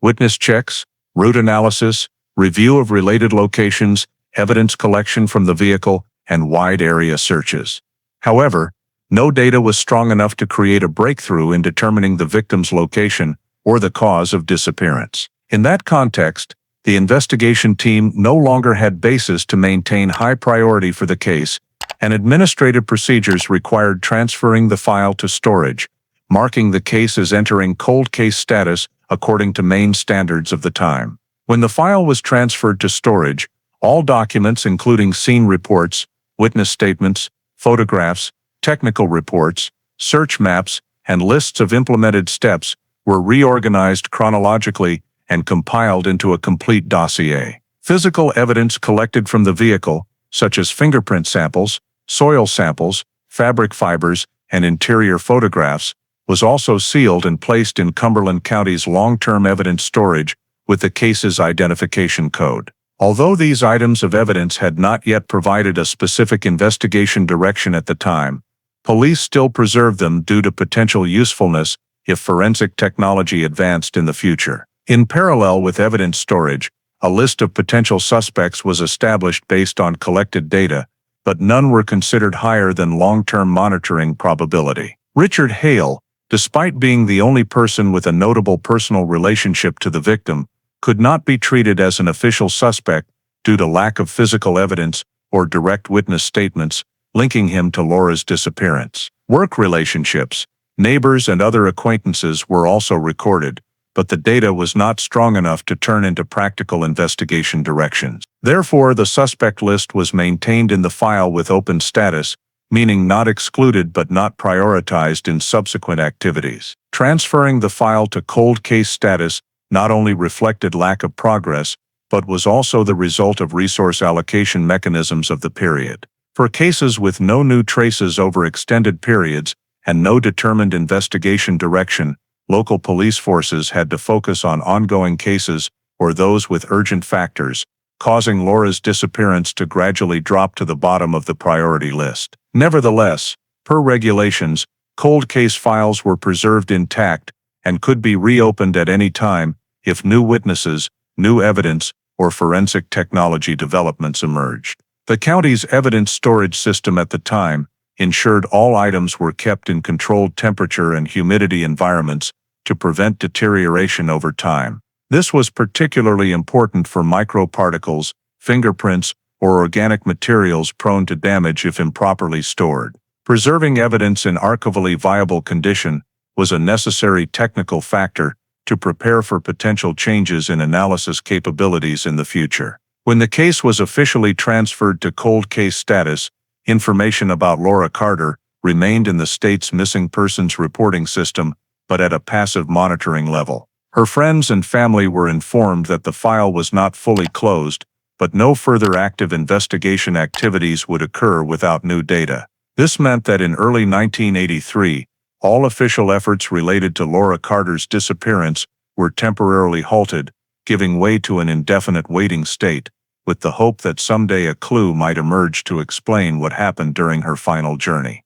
witness checks, route analysis, review of related locations, evidence collection from the vehicle, and wide area searches. However, no data was strong enough to create a breakthrough in determining the victim's location or the cause of disappearance. In that context, the investigation team no longer had basis to maintain high priority for the case, and administrative procedures required transferring the file to storage, marking the case as entering cold case status according to Maine standards of the time. When the file was transferred to storage, all documents including scene reports, witness statements, photographs, technical reports, search maps, and lists of implemented steps were reorganized chronologically and compiled into a complete dossier. Physical evidence collected from the vehicle, such as fingerprint samples, soil samples, fabric fibers, and interior photographs, was also sealed and placed in Cumberland County's long-term evidence storage with the case's identification code. Although these items of evidence had not yet provided a specific investigation direction at the time, police still preserved them due to potential usefulness if forensic technology advanced in the future. In parallel with evidence storage, a list of potential suspects was established based on collected data, but none were considered higher than long-term monitoring probability. Richard Hale, despite being the only person with a notable personal relationship to the victim, could not be treated as an official suspect due to lack of physical evidence or direct witness statements linking him to Laura's disappearance. Work relationships, neighbors, and other acquaintances were also recorded, but the data was not strong enough to turn into practical investigation directions. Therefore, the suspect list was maintained in the file with open status, meaning not excluded but not prioritized in subsequent activities. Transferring the file to cold case status not only reflected lack of progress, but was also the result of resource allocation mechanisms of the period. For cases with no new traces over extended periods and no determined investigation direction, local police forces had to focus on ongoing cases or those with urgent factors, causing Laura's disappearance to gradually drop to the bottom of the priority list. Nevertheless, per regulations, cold case files were preserved intact and could be reopened at any time if new witnesses, new evidence, or forensic technology developments emerged. The county's evidence storage system at the time ensured all items were kept in controlled temperature and humidity environments to prevent deterioration over time. This was particularly important for microparticles, fingerprints, or organic materials prone to damage if improperly stored. Preserving evidence in archivally viable condition was a necessary technical factor to prepare for potential changes in analysis capabilities in the future. When the case was officially transferred to cold case status, information about Laura Carter remained in the state's missing persons reporting system, but at a passive monitoring level. Her friends and family were informed that the file was not fully closed, but no further active investigation activities would occur without new data. This meant that in early 1983, all official efforts related to Laura Carter's disappearance were temporarily halted, giving way to an indefinite waiting state, with the hope that someday a clue might emerge to explain what happened during her final journey.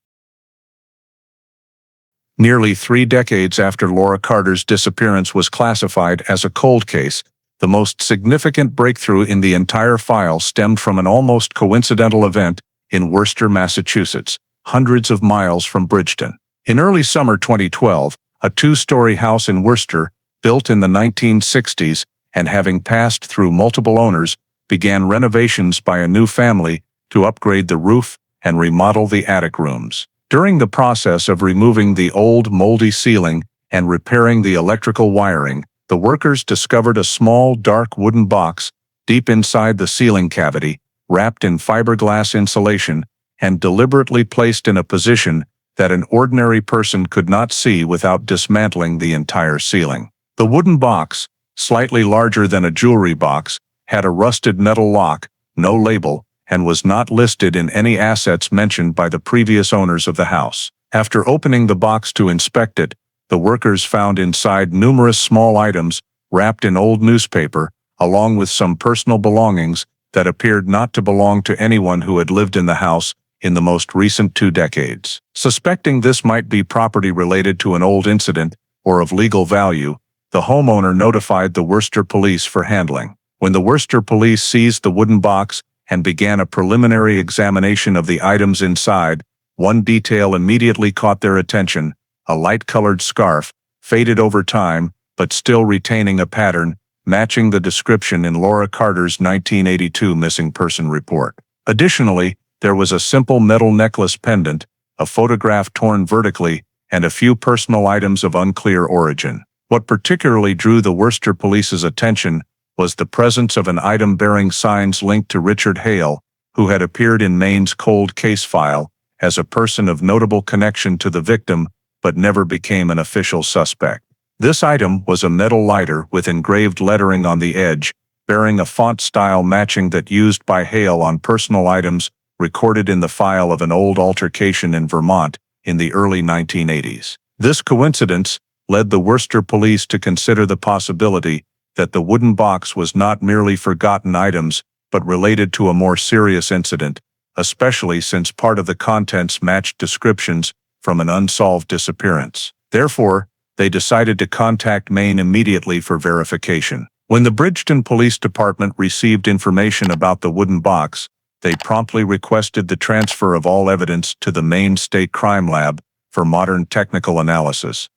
Nearly 3 decades after Laura Carter's disappearance was classified as a cold case, the most significant breakthrough in the entire file stemmed from an almost coincidental event in Worcester, Massachusetts, hundreds of miles from Bridgton. In early summer 2012, a 2-story house in Worcester, built in the 1960s and having passed through multiple owners, began renovations by a new family to upgrade the roof and remodel the attic rooms. During the process of removing the old moldy ceiling and repairing the electrical wiring, the workers discovered a small dark wooden box deep inside the ceiling cavity, wrapped in fiberglass insulation and deliberately placed in a position that an ordinary person could not see without dismantling the entire ceiling. The wooden box, slightly larger than a jewelry box, had a rusted metal lock, no label, and was not listed in any assets mentioned by the previous owners of the house. After opening the box to inspect it, the workers found inside numerous small items wrapped in old newspaper, along with some personal belongings that appeared not to belong to anyone who had lived in the house in the most recent 2 decades. Suspecting this might be property related to an old incident or of legal value, the homeowner notified the Worcester police for handling. When the Worcester police seized the wooden box and began a preliminary examination of the items inside, one detail immediately caught their attention: a light-colored scarf, faded over time, but still retaining a pattern, matching the description in Laura Carter's 1982 missing person report. Additionally, there was a simple metal necklace pendant, a photograph torn vertically, and a few personal items of unclear origin. What particularly drew the Worcester police's attention was the presence of an item bearing signs linked to Richard Hale, who had appeared in Maine's cold case file as a person of notable connection to the victim, but never became an official suspect. This item was a metal lighter with engraved lettering on the edge, bearing a font style matching that used by Hale on personal items recorded in the file of an old altercation in Vermont in the early 1980s. This coincidence led the Worcester police to consider the possibility that the wooden box was not merely forgotten items, but related to a more serious incident, especially since part of the contents matched descriptions from an unsolved disappearance. Therefore, they decided to contact Maine immediately for verification. When the Bridgton Police Department received information about the wooden box, they promptly requested the transfer of all evidence to the Maine State Crime Lab for modern technical analysis,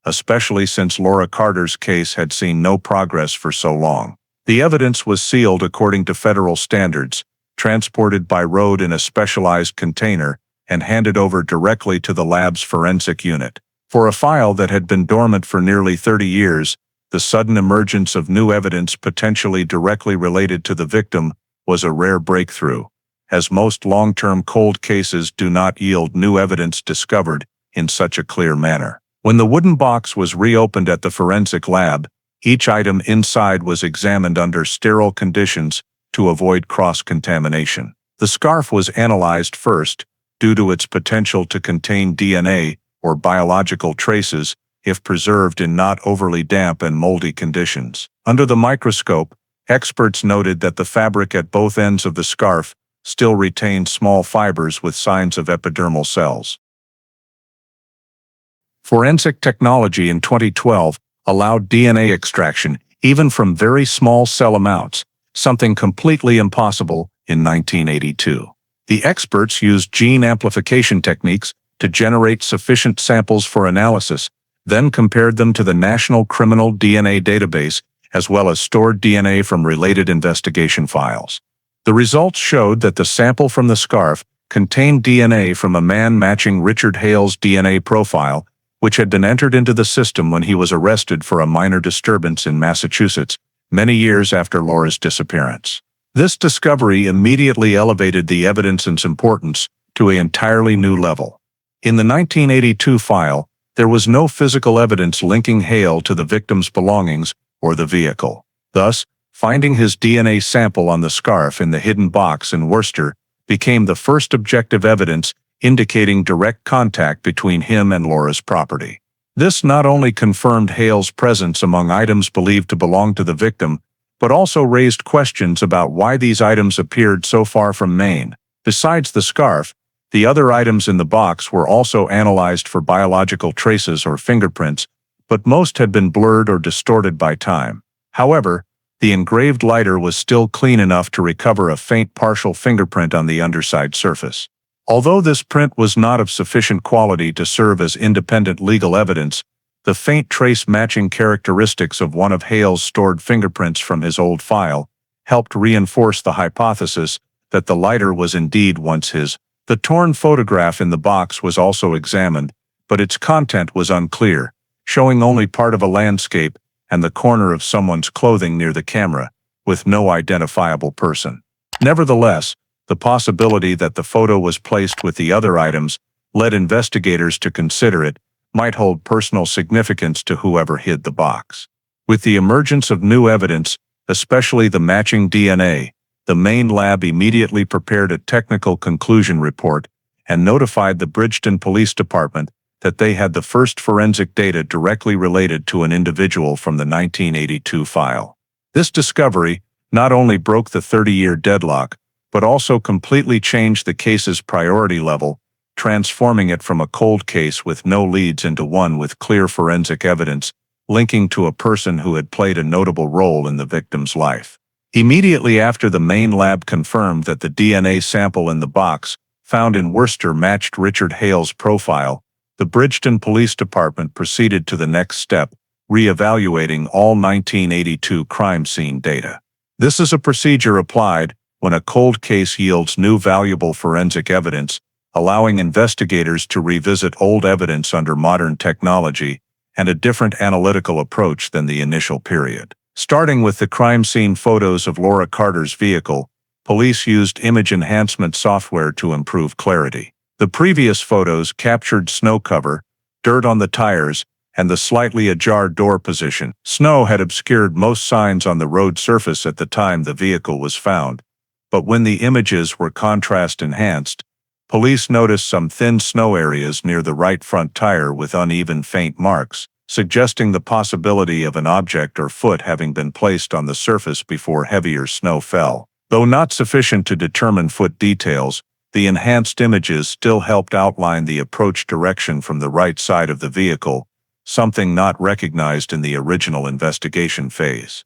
especially since Laura Carter's case had seen no progress for so long. The evidence was sealed according to federal standards, transported by road in a specialized container, and handed over directly to the lab's forensic unit. For a file that had been dormant for nearly 30 years, the sudden emergence of new evidence potentially directly related to the victim was a rare breakthrough. as most long-term cold cases do not yield new evidence discovered in such a clear manner. When the wooden box was reopened at the forensic lab, each item inside was examined under sterile conditions to avoid cross-contamination. The scarf was analyzed first, due to its potential to contain DNA or biological traces if preserved in not overly damp and moldy conditions. Under the microscope, experts noted that the fabric at both ends of the scarf still retained small fibers with signs of epidermal cells. Forensic technology in 2012 allowed DNA extraction even from very small cell amounts, something completely impossible in 1982. The experts used gene amplification techniques to generate sufficient samples for analysis, then compared them to the National Criminal DNA Database as well as stored DNA from related investigation files. The results showed that the sample from the scarf contained DNA from a man matching Richard Hale's DNA profile, which had been entered into the system when he was arrested for a minor disturbance in Massachusetts, many years after Laura's disappearance. This discovery immediately elevated the evidence's importance to an entirely new level. In the 1982 file, there was no physical evidence linking Hale to the victim's belongings or the vehicle. Thus, finding his DNA sample on the scarf in the hidden box in Worcester became the first objective evidence indicating direct contact between him and Laura's property. This not only confirmed Hale's presence among items believed to belong to the victim, but also raised questions about why these items appeared so far from Maine. Besides the scarf, the other items in the box were also analyzed for biological traces or fingerprints, but most had been blurred or distorted by time. However, the engraved lighter was still clean enough to recover a faint partial fingerprint on the underside surface. Although this print was not of sufficient quality to serve as independent legal evidence, the faint trace matching characteristics of one of Hale's stored fingerprints from his old file helped reinforce the hypothesis that the lighter was indeed once his. The torn photograph in the box was also examined, but its content was unclear, showing only part of a landscape and the corner of someone's clothing near the camera, with no identifiable person. Nevertheless, the possibility that the photo was placed with the other items led investigators to consider it might hold personal significance to whoever hid the box. With the emergence of new evidence, especially the matching DNA, the Maine lab immediately prepared a technical conclusion report and notified the Bridgton Police Department that they had the first forensic data directly related to an individual from the 1982 file. This discovery not only broke the 30-year deadlock, but also completely changed the case's priority level, transforming it from a cold case with no leads into one with clear forensic evidence linking to a person who had played a notable role in the victim's life. Immediately after the Maine lab confirmed that the DNA sample in the box found in Worcester matched Richard Hale's profile, the Bridgton Police Department proceeded to the next step, re-evaluating all 1982 crime scene data. This is a procedure applied when a cold case yields new valuable forensic evidence, allowing investigators to revisit old evidence under modern technology and a different analytical approach than the initial period. Starting with the crime scene photos of Laura Carter's vehicle, police used image enhancement software to improve clarity. The previous photos captured snow cover, dirt on the tires, and the slightly ajar door position. Snow had obscured most signs on the road surface at the time the vehicle was found, but when the images were contrast enhanced, police noticed some thin snow areas near the right front tire with uneven faint marks, suggesting the possibility of an object or foot having been placed on the surface before heavier snow fell. Though not sufficient to determine foot details, the enhanced images still helped outline the approach direction from the right side of the vehicle, something not recognized in the original investigation phase.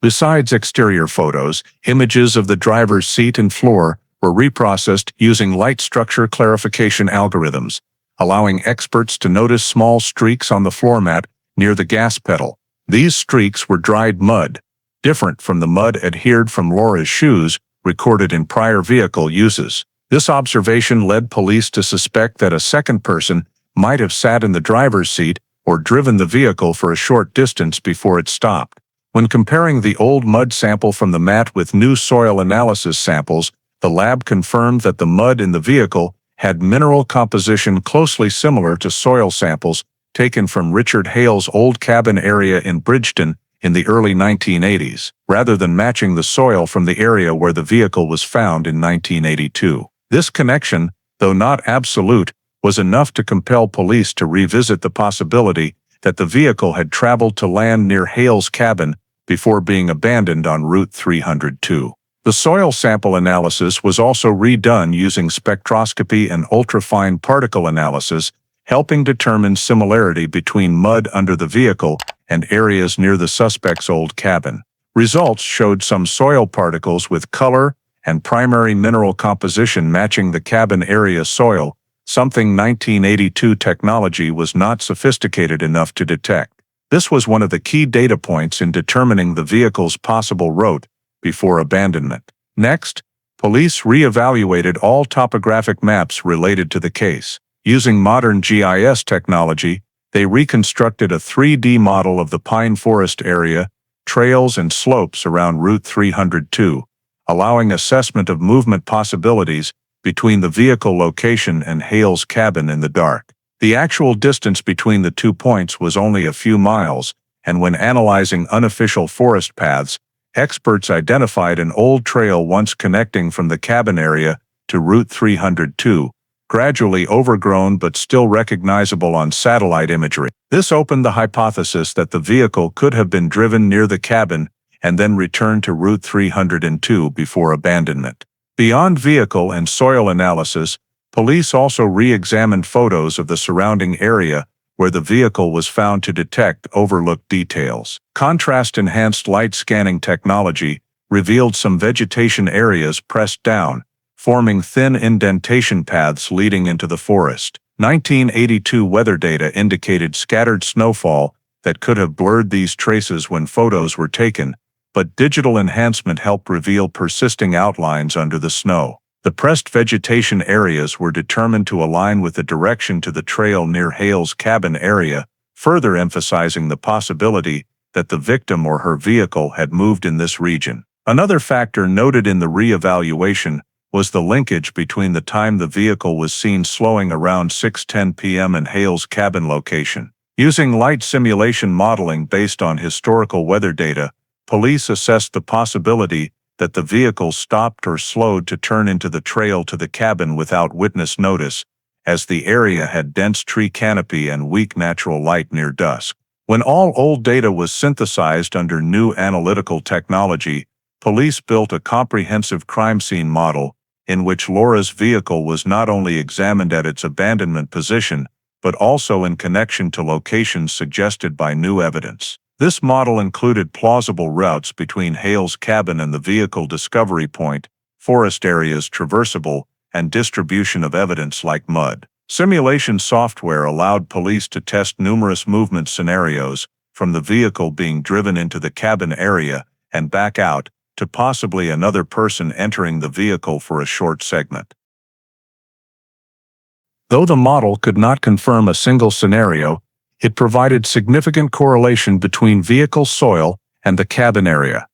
Besides exterior photos, images of the driver's seat and floor were reprocessed using light structure clarification algorithms, allowing experts to notice small streaks on the floor mat near the gas pedal. These streaks were dried mud, different from the mud adhered from Laura's shoes recorded in prior vehicle uses. This observation led police to suspect that a second person might have sat in the driver's seat or driven the vehicle for a short distance before it stopped. When comparing the old mud sample from the mat with new soil analysis samples, the lab confirmed that the mud in the vehicle had mineral composition closely similar to soil samples taken from Richard Hale's old cabin area in Bridgton in the early 1980s, rather than matching the soil from the area where the vehicle was found in 1982. This connection, though not absolute, was enough to compel police to revisit the possibility that the vehicle had traveled to land near Hale's cabin before being abandoned on Route 302. The soil sample analysis was also redone using spectroscopy and ultrafine particle analysis, helping determine similarity between mud under the vehicle and areas near the suspect's old cabin. Results showed some soil particles with color and primary mineral composition matching the cabin area soil, something 1982 technology was not sophisticated enough to detect. This was one of the key data points in determining the vehicle's possible route before abandonment. Next, police re-evaluated all topographic maps related to the case. Using modern GIS technology, they reconstructed a 3D model of the pine forest area, trails and slopes around Route 302, allowing assessment of movement possibilities between the vehicle location and Hale's cabin in the dark. The actual distance between the 2 points was only a few miles, and when analyzing unofficial forest paths, experts identified an old trail once connecting from the cabin area to Route 302, gradually overgrown but still recognizable on satellite imagery. This opened the hypothesis that the vehicle could have been driven near the cabin and then returned to Route 302 before abandonment. Beyond vehicle and soil analysis, police also re-examined photos of the surrounding area where the vehicle was found to detect overlooked details. Contrast-enhanced light scanning technology revealed some vegetation areas pressed down, forming thin indentation paths leading into the forest. 1982 weather data indicated scattered snowfall that could have blurred these traces when photos were taken, but digital enhancement helped reveal persisting outlines under the snow. The pressed vegetation areas were determined to align with the direction to the trail near Hale's cabin area, further emphasizing the possibility that the victim or her vehicle had moved in this region. Another factor noted in the re-evaluation was the linkage between the time the vehicle was seen slowing around 6:10 p.m. and Hale's cabin location. Using light simulation modeling based on historical weather data, police assessed the possibility that the vehicle stopped or slowed to turn into the trail to the cabin without witness notice, as the area had dense tree canopy and weak natural light near dusk. When all old data was synthesized under new analytical technology, police built a comprehensive crime scene model in which Laura's vehicle was not only examined at its abandonment position, but also in connection to locations suggested by new evidence. This model included plausible routes between Hale's cabin and the vehicle discovery point, forest areas traversable, and distribution of evidence like mud. Simulation software allowed police to test numerous movement scenarios, from the vehicle being driven into the cabin area and back out, to possibly another person entering the vehicle for a short segment. Though the model could not confirm a single scenario, it provided significant correlation between vehicle soil and the cabin area,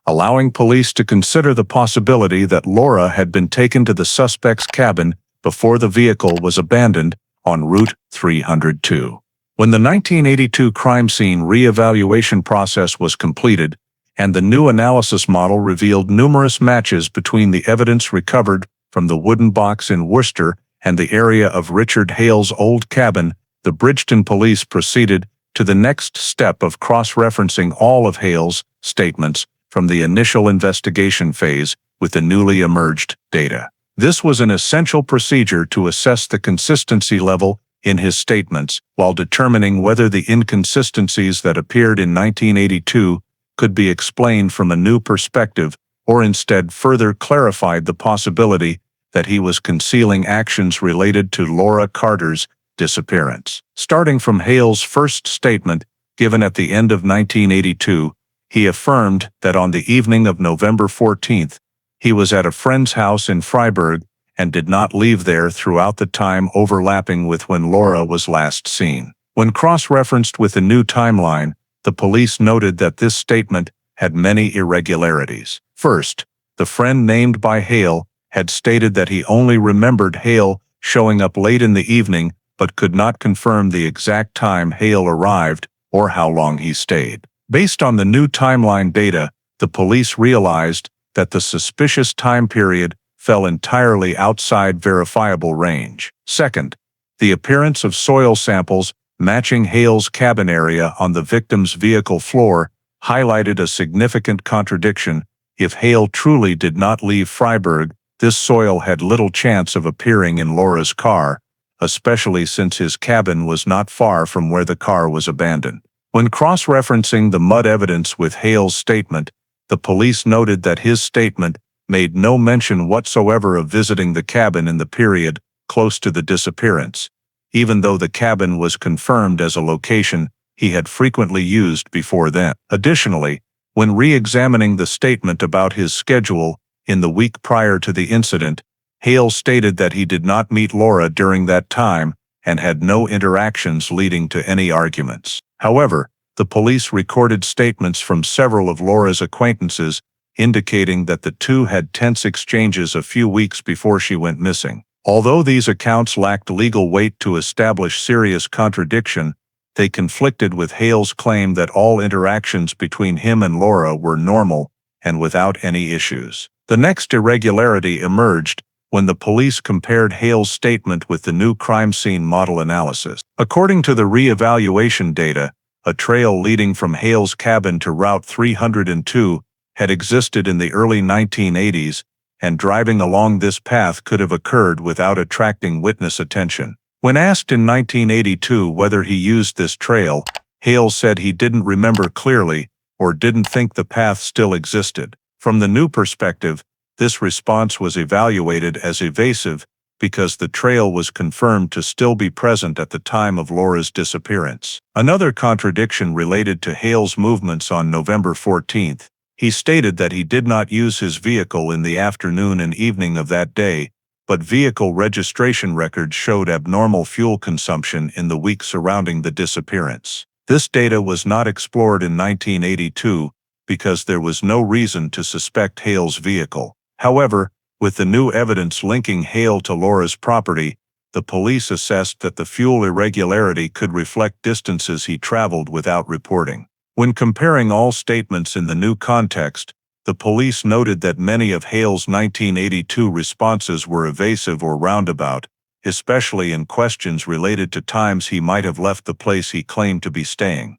allowing police to consider the possibility that Laura had been taken to the suspect's cabin before the vehicle was abandoned on Route 302. When the 1982 crime scene re-evaluation process was completed, and the new analysis model revealed numerous matches between the evidence recovered from the wooden box in Worcester and the area of Richard Hale's old cabin, the Bridgton police proceeded to the next step of cross-referencing all of Hale's statements from the initial investigation phase with the newly emerged data. This was an essential procedure to assess the consistency level in his statements while determining whether the inconsistencies that appeared in 1982 could be explained from a new perspective or instead further clarified the possibility that he was concealing actions related to Laura Carter's disappearance. Starting from Hale's first statement, given at the end of 1982, he affirmed that on the evening of November 14th, he was at a friend's house in Freiburg and did not leave there throughout the time overlapping with when Laura was last seen. When cross-referenced with the new timeline, the police noted that this statement had many irregularities. First, the friend named by Hale had stated that he only remembered Hale showing up late in the evening but could not confirm the exact time Hale arrived or how long he stayed. Based on the new timeline data, the police realized that the suspicious time period fell entirely outside verifiable range. Second, the appearance of soil samples matching Hale's cabin area on the victim's vehicle floor highlighted a significant contradiction. If Hale truly did not leave Freiburg, this soil had little chance of appearing in Laura's car, especially since his cabin was not far from where the car was abandoned. When cross-referencing the mud evidence with Hale's statement, the police noted that his statement made no mention whatsoever of visiting the cabin in the period close to the disappearance, even though the cabin was confirmed as a location he had frequently used before then. Additionally, when re-examining the statement about his schedule in the week prior to the incident, Hale stated that he did not meet Laura during that time and had no interactions leading to any arguments. However, the police recorded statements from several of Laura's acquaintances indicating that the two had tense exchanges a few weeks before she went missing. Although these accounts lacked legal weight to establish serious contradiction, they conflicted with Hale's claim that all interactions between him and Laura were normal and without any issues. The next irregularity emerged when the police compared Hale's statement with the new crime scene model analysis. According to the re-evaluation data, a trail leading from Hale's cabin to Route 302 had existed in the early 1980s, and driving along this path could have occurred without attracting witness attention. When asked in 1982 whether he used this trail, Hale said he didn't remember clearly or didn't think the path still existed. From the new perspective, this response was evaluated as evasive because the trail was confirmed to still be present at the time of Laura's disappearance. Another contradiction related to Hale's movements on November 14th. He stated that he did not use his vehicle in the afternoon and evening of that day, but vehicle registration records showed abnormal fuel consumption in the week surrounding the disappearance. This data was not explored in 1982 because there was no reason to suspect Hale's vehicle. However, with the new evidence linking Hale to Laura's property, the police assessed that the fuel irregularity could reflect distances he traveled without reporting. When comparing all statements in the new context, the police noted that many of Hale's 1982 responses were evasive or roundabout, especially in questions related to times he might have left the place he claimed to be staying.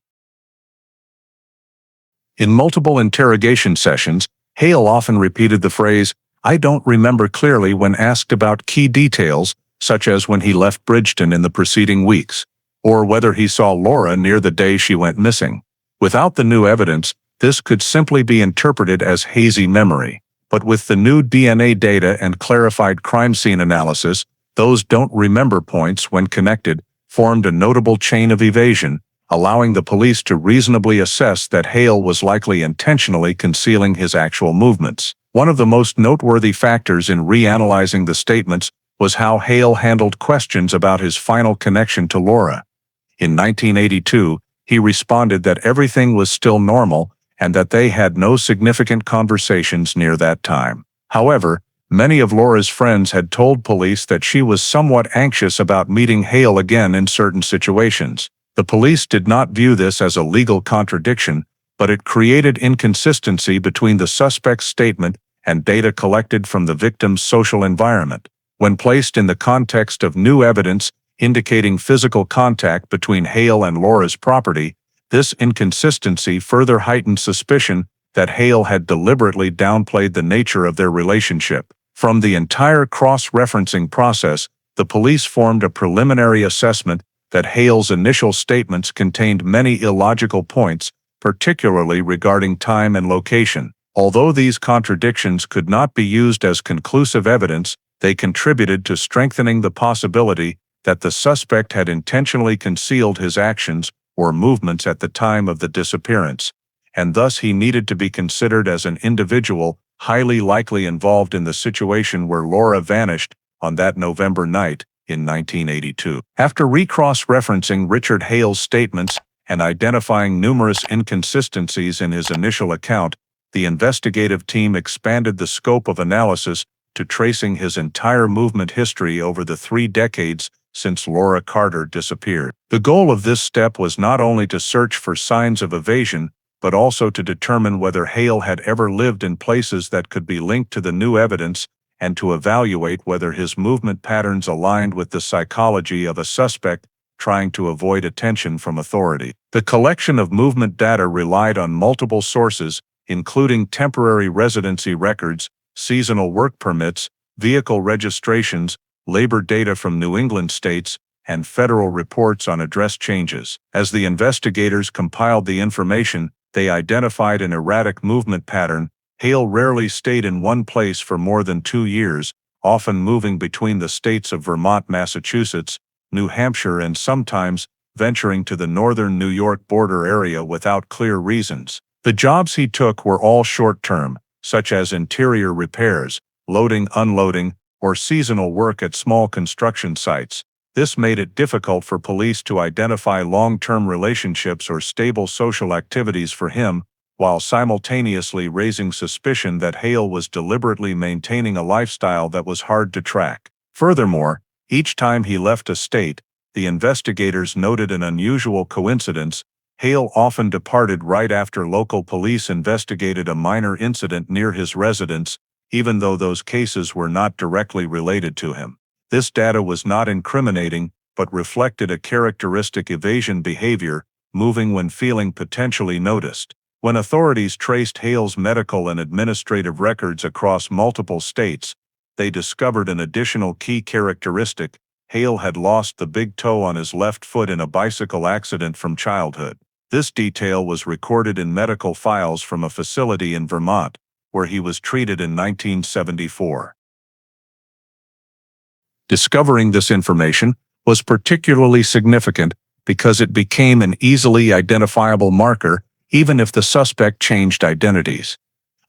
In multiple interrogation sessions, Hale often repeated the phrase, "I don't remember clearly," when asked about key details, such as when he left Bridgton in the preceding weeks, or whether he saw Laura near the day she went missing. Without the new evidence, this could simply be interpreted as hazy memory. But with the new DNA data and clarified crime scene analysis, those "don't remember" points, when connected, formed a notable chain of evasion, allowing the police to reasonably assess that Hale was likely intentionally concealing his actual movements. One of the most noteworthy factors in reanalyzing the statements was how Hale handled questions about his final connection to Laura. In 1982, he responded that everything was still normal and that they had no significant conversations near that time. However, many of Laura's friends had told police that she was somewhat anxious about meeting Hale again in certain situations. The police did not view this as a legal contradiction, but it created inconsistency between the suspect's statement and data collected from the victim's social environment. When placed in the context of new evidence indicating physical contact between Hale and Laura's property, this inconsistency further heightened suspicion that Hale had deliberately downplayed the nature of their relationship. From the entire cross-referencing process, the police formed a preliminary assessment that Hale's initial statements contained many illogical points, particularly regarding time and location. Although these contradictions could not be used as conclusive evidence, they contributed to strengthening the possibility that the suspect had intentionally concealed his actions or movements at the time of the disappearance, and thus he needed to be considered as an individual highly likely involved in the situation where Laura vanished on that November night in 1982. After recross-referencing Richard Hale's statements and identifying numerous inconsistencies in his initial account, the investigative team expanded the scope of analysis to tracing his entire movement history over the 3 decades since Laura Carter disappeared. The goal of this step was not only to search for signs of evasion, but also to determine whether Hale had ever lived in places that could be linked to the new evidence and to evaluate whether his movement patterns aligned with the psychology of a suspect trying to avoid attention from authority. The collection of movement data relied on multiple sources, including temporary residency records, seasonal work permits, vehicle registrations, labor data from New England states, and federal reports on address changes. As the investigators compiled the information, they identified an erratic movement pattern. Hale rarely stayed in one place for more than 2 years, often moving between the states of Vermont, Massachusetts, New Hampshire, and sometimes venturing to the northern New York border area without clear reasons. The jobs he took were all short-term, such as interior repairs, loading, unloading, or seasonal work at small construction sites. This made it difficult for police to identify long-term relationships or stable social activities for him, while simultaneously raising suspicion that Hale was deliberately maintaining a lifestyle that was hard to track. Furthermore, each time he left a state, the investigators noted an unusual coincidence. Hale often departed right after local police investigated a minor incident near his residence, even though those cases were not directly related to him. This data was not incriminating, but reflected a characteristic evasion behavior, moving when feeling potentially noticed. When authorities traced Hale's medical and administrative records across multiple states, they discovered an additional key characteristic. Hale had lost the big toe on his left foot in a bicycle accident from childhood. This detail was recorded in medical files from a facility in Vermont, where he was treated in 1974. Discovering this information was particularly significant because it became an easily identifiable marker even if the suspect changed identities,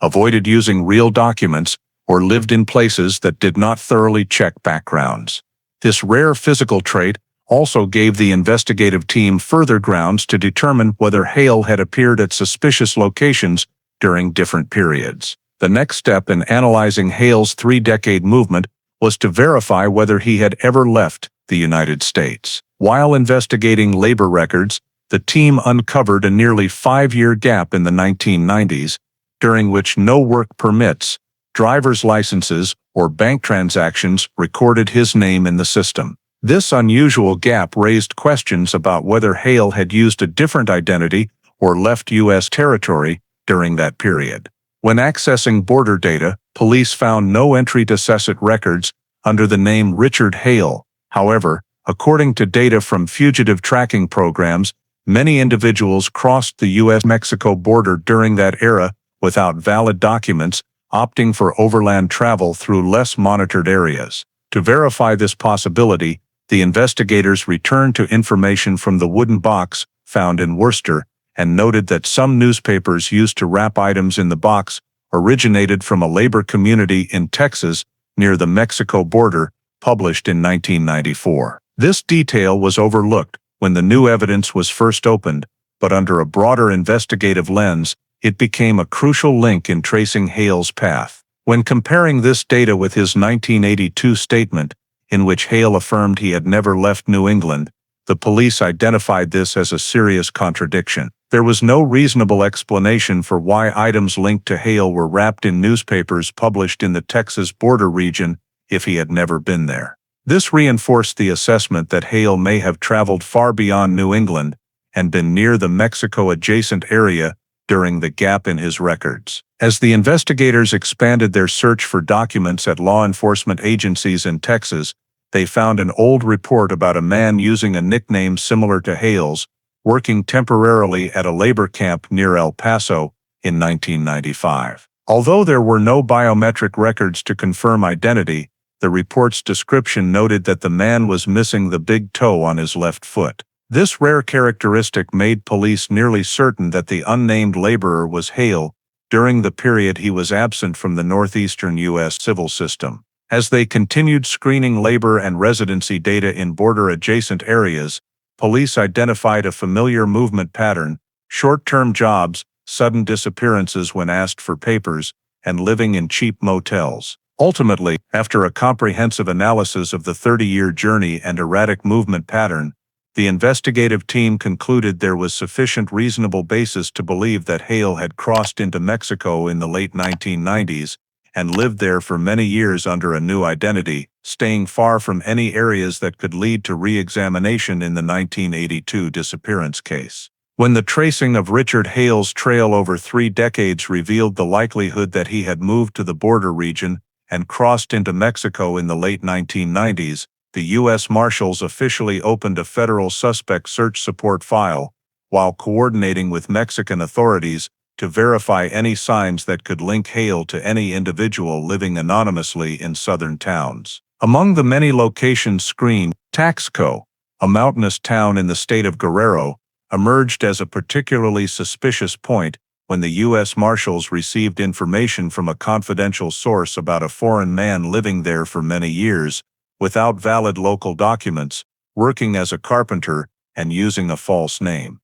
avoided using real documents, or lived in places that did not thoroughly check backgrounds. This rare physical trait also gave the investigative team further grounds to determine whether Hale had appeared at suspicious locations during different periods. The next step in analyzing Hale's 3-decade movement was to verify whether he had ever left the United States. While investigating labor records, the team uncovered a nearly 5-year gap in the 1990s, during which no work permits, driver's licenses, or bank transactions recorded his name in the system. This unusual gap raised questions about whether Hale had used a different identity or left U.S. territory during that period. When accessing border data, police found no entry to SESIT records under the name Richard Hale. However, according to data from fugitive tracking programs, many individuals crossed the U.S.-Mexico border during that era without valid documents, opting for overland travel through less monitored areas. To verify this possibility, the investigators returned to information from the wooden box found in Worcester and noted that some newspapers used to wrap items in the box originated from a labor community in Texas near the Mexico border, published in 1994. This detail was overlooked when the new evidence was first opened, but under a broader investigative lens, it became a crucial link in tracing Hale's path. When comparing this data with his 1982 statement, in which Hale affirmed he had never left New England, the police identified this as a serious contradiction. There was no reasonable explanation for why items linked to Hale were wrapped in newspapers published in the Texas border region if he had never been there. This reinforced the assessment that Hale may have traveled far beyond New England and been near the Mexico-adjacent area during the gap in his records. As the investigators expanded their search for documents at law enforcement agencies in Texas, they found an old report about a man using a nickname similar to Hale's, working temporarily at a labor camp near El Paso in 1995. Although there were no biometric records to confirm identity, the report's description noted that the man was missing the big toe on his left foot. This rare characteristic made police nearly certain that the unnamed laborer was Hale during the period he was absent from the northeastern U.S. civil system. As they continued screening labor and residency data in border-adjacent areas, police identified a familiar movement pattern: short-term jobs, sudden disappearances when asked for papers, and living in cheap motels. Ultimately, after a comprehensive analysis of the 30-year journey and erratic movement pattern, the investigative team concluded there was sufficient reasonable basis to believe that Hale had crossed into Mexico in the late 1990s and lived there for many years under a new identity, staying far from any areas that could lead to re-examination in the 1982 disappearance case. When the tracing of Richard Hale's trail over 3 decades revealed the likelihood that he had moved to the border region and crossed into Mexico in the late 1990s, the U.S. Marshals officially opened a federal suspect search support file, while coordinating with Mexican authorities to verify any signs that could link Hale to any individual living anonymously in southern towns. Among the many locations screened, Taxco, a mountainous town in the state of Guerrero, emerged as a particularly suspicious point when the U.S. Marshals received information from a confidential source about a foreign man living there for many years, without valid local documents, working as a carpenter, and using a false name.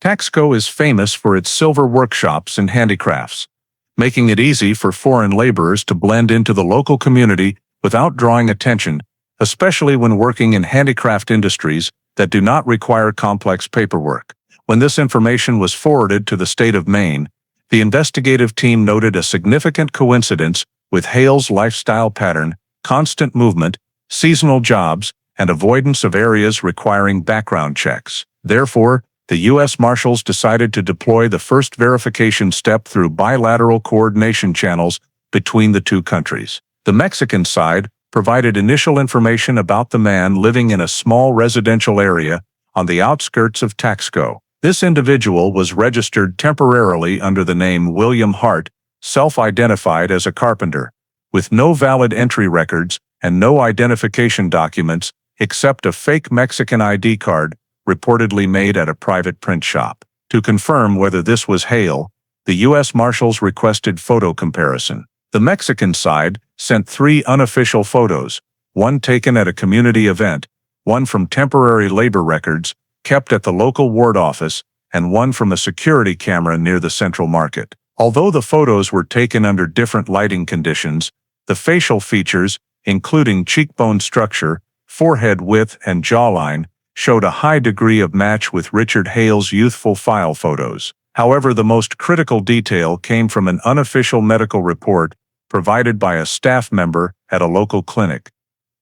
Taxco is famous for its silver workshops and handicrafts, making it easy for foreign laborers to blend into the local community without drawing attention, especially when working in handicraft industries that do not require complex paperwork. When this information was forwarded to the state of Maine, the investigative team noted a significant coincidence with Hale's lifestyle pattern: constant movement, seasonal jobs, and avoidance of areas requiring background checks. Therefore, the U.S. Marshals decided to deploy the first verification step through bilateral coordination channels between the two countries. The Mexican side provided initial information about the man living in a small residential area on the outskirts of Taxco. This individual was registered temporarily under the name William Hart, self-identified as a carpenter, with no valid entry records and no identification documents except a fake Mexican ID card reportedly made at a private print shop. To confirm whether this was Hale, the U.S. Marshals requested photo comparison. The Mexican side sent 3 unofficial photos, one taken at a community event, one from temporary labor records kept at the local ward office, and one from a security camera near the Central Market. Although the photos were taken under different lighting conditions, the facial features, including cheekbone structure, forehead width, and jawline, showed a high degree of match with Richard Hale's youthful file photos. However, the most critical detail came from an unofficial medical report provided by a staff member at a local clinic.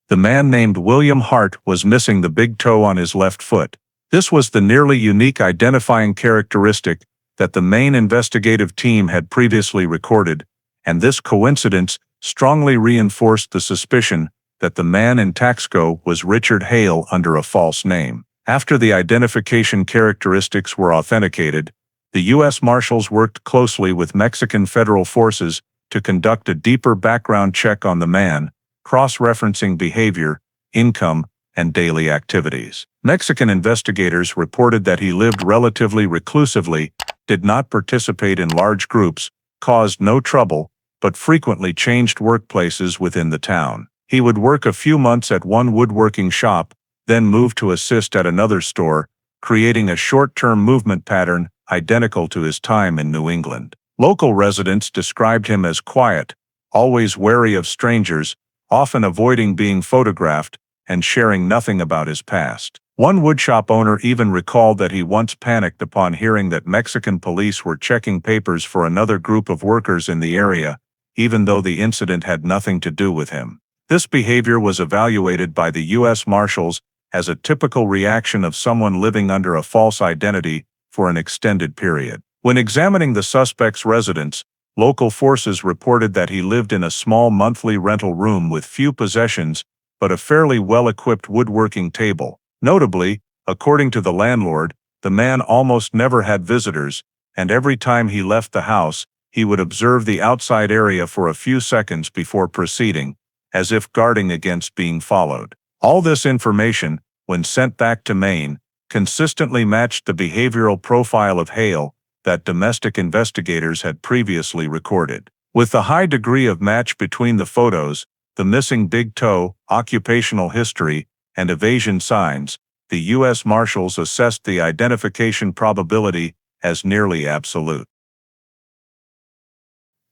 The man named William Hart was missing the big toe on his left foot. This was the nearly unique identifying characteristic that the Maine investigative team had previously recorded, and this coincidence strongly reinforced the suspicion that the man in Taxco was Richard Hale under a false name. After the identification characteristics were authenticated, the U.S. Marshals worked closely with Mexican federal forces to conduct a deeper background check on the man, cross-referencing behavior, income, and daily activities. Mexican investigators reported that he lived relatively reclusively, did not participate in large groups, caused no trouble, but frequently changed workplaces within the town. He would work a few months at one woodworking shop, then move to assist at another store, creating a short-term movement pattern identical to his time in New England. Local residents described him as quiet, always wary of strangers, often avoiding being photographed, and sharing nothing about his past. One woodshop owner even recalled that he once panicked upon hearing that Mexican police were checking papers for another group of workers in the area, even though the incident had nothing to do with him. This behavior was evaluated by the U.S. Marshals as a typical reaction of someone living under a false identity for an extended period. When examining the suspect's residence, local forces reported that he lived in a small monthly rental room with few possessions, but a fairly well-equipped woodworking table. Notably, according to the landlord, the man almost never had visitors, and every time he left the house, he would observe the outside area for a few seconds before proceeding, as if guarding against being followed. All this information, when sent back to Maine, consistently matched the behavioral profile of Hale that domestic investigators had previously recorded. With the high degree of match between the photos, the missing big toe, occupational history, and evasion signs, the U.S. Marshals assessed the identification probability as nearly absolute.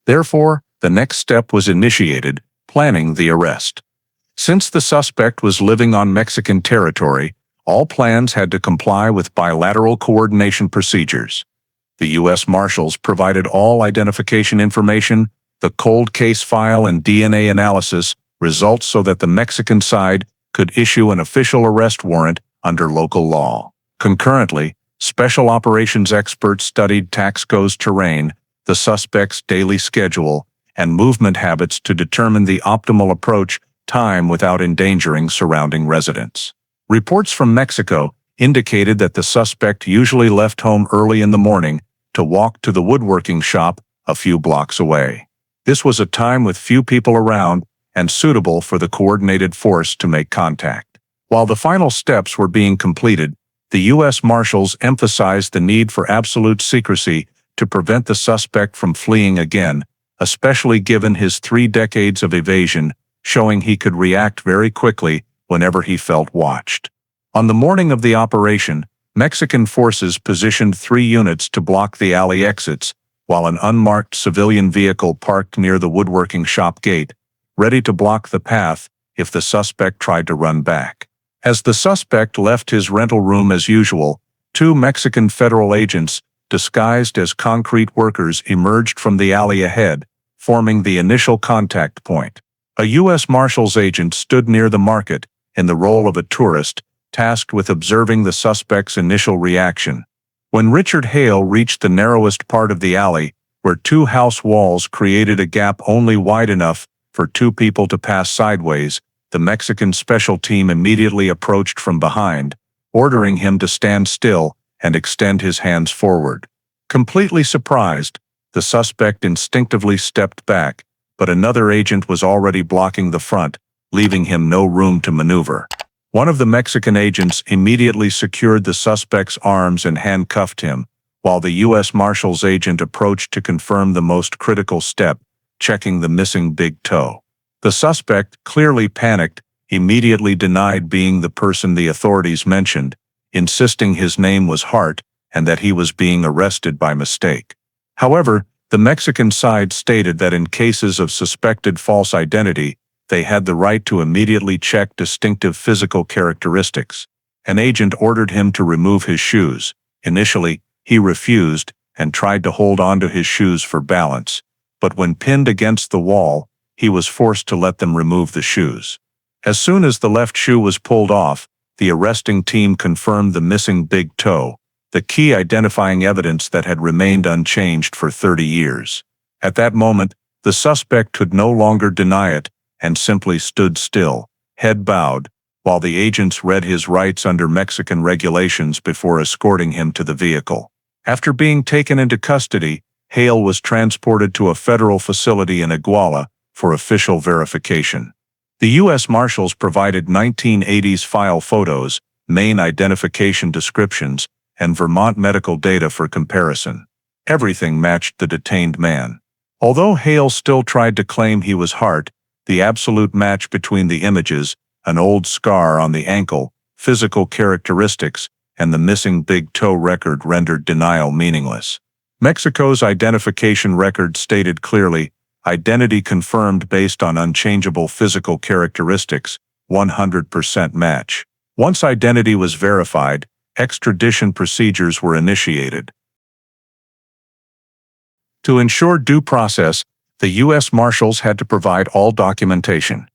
Therefore, the next step was initiated, planning the arrest. Since the suspect was living on Mexican territory, all plans had to comply with bilateral coordination procedures. The U.S. Marshals provided all identification information, the cold case file and DNA analysis results so that the Mexican side could issue an official arrest warrant under local law. Concurrently, special operations experts studied Taxco's terrain, the suspect's daily schedule, and movement habits to determine the optimal approach time without endangering surrounding residents. Reports from Mexico indicated that the suspect usually left home early in the morning to walk to the woodworking shop a few blocks away. This was a time with few people around and suitable for the coordinated force to make contact. While the final steps were being completed, the U.S. Marshals emphasized the need for absolute secrecy to prevent the suspect from fleeing again, especially given his 3 decades of evasion, showing he could react very quickly whenever he felt watched. On the morning of the operation, Mexican forces positioned 3 units to block the alley exits, while an unmarked civilian vehicle parked near the woodworking shop gate, ready to block the path if the suspect tried to run back. As the suspect left his rental room as usual, 2 Mexican federal agents, disguised as concrete workers, emerged from the alley ahead, forming the initial contact point. A U.S. Marshals agent stood near the market, in the role of a tourist, tasked with observing the suspect's initial reaction. When Richard Hale reached the narrowest part of the alley, where 2 house walls created a gap only wide enough for 2 people to pass sideways, the Mexican special team immediately approached from behind, ordering him to stand still and extend his hands forward. Completely surprised, the suspect instinctively stepped back, but another agent was already blocking the front, leaving him no room to maneuver. One of the Mexican agents immediately secured the suspect's arms and handcuffed him, while the U.S. Marshals agent approached to confirm the most critical step, checking the missing big toe. The suspect, clearly panicked, immediately denied being the person the authorities mentioned, insisting his name was Hart and that he was being arrested by mistake. However, the Mexican side stated that in cases of suspected false identity, they had the right to immediately check distinctive physical characteristics. An agent ordered him to remove his shoes. Initially, he refused and tried to hold onto his shoes for balance, but when pinned against the wall, he was forced to let them remove the shoes. As soon as the left shoe was pulled off, the arresting team confirmed the missing big toe, the key identifying evidence that had remained unchanged for 30 years. At that moment, the suspect could no longer deny it and simply stood still, head bowed, while the agents read his rights under Mexican regulations before escorting him to the vehicle. After being taken into custody, Hale was transported to a federal facility in Iguala for official verification. The U.S. Marshals provided 1980s file photos, Maine identification descriptions, and Vermont medical data for comparison. Everything matched the detained man. Although Hale still tried to claim he was Hart, the absolute match between the images, an old scar on the ankle, physical characteristics, and the missing big toe record rendered denial meaningless. Mexico's identification record stated clearly, identity confirmed based on unchangeable physical characteristics, 100% match. Once identity was verified, extradition procedures were initiated. To ensure due process, the U.S. Marshals had to provide all documentation.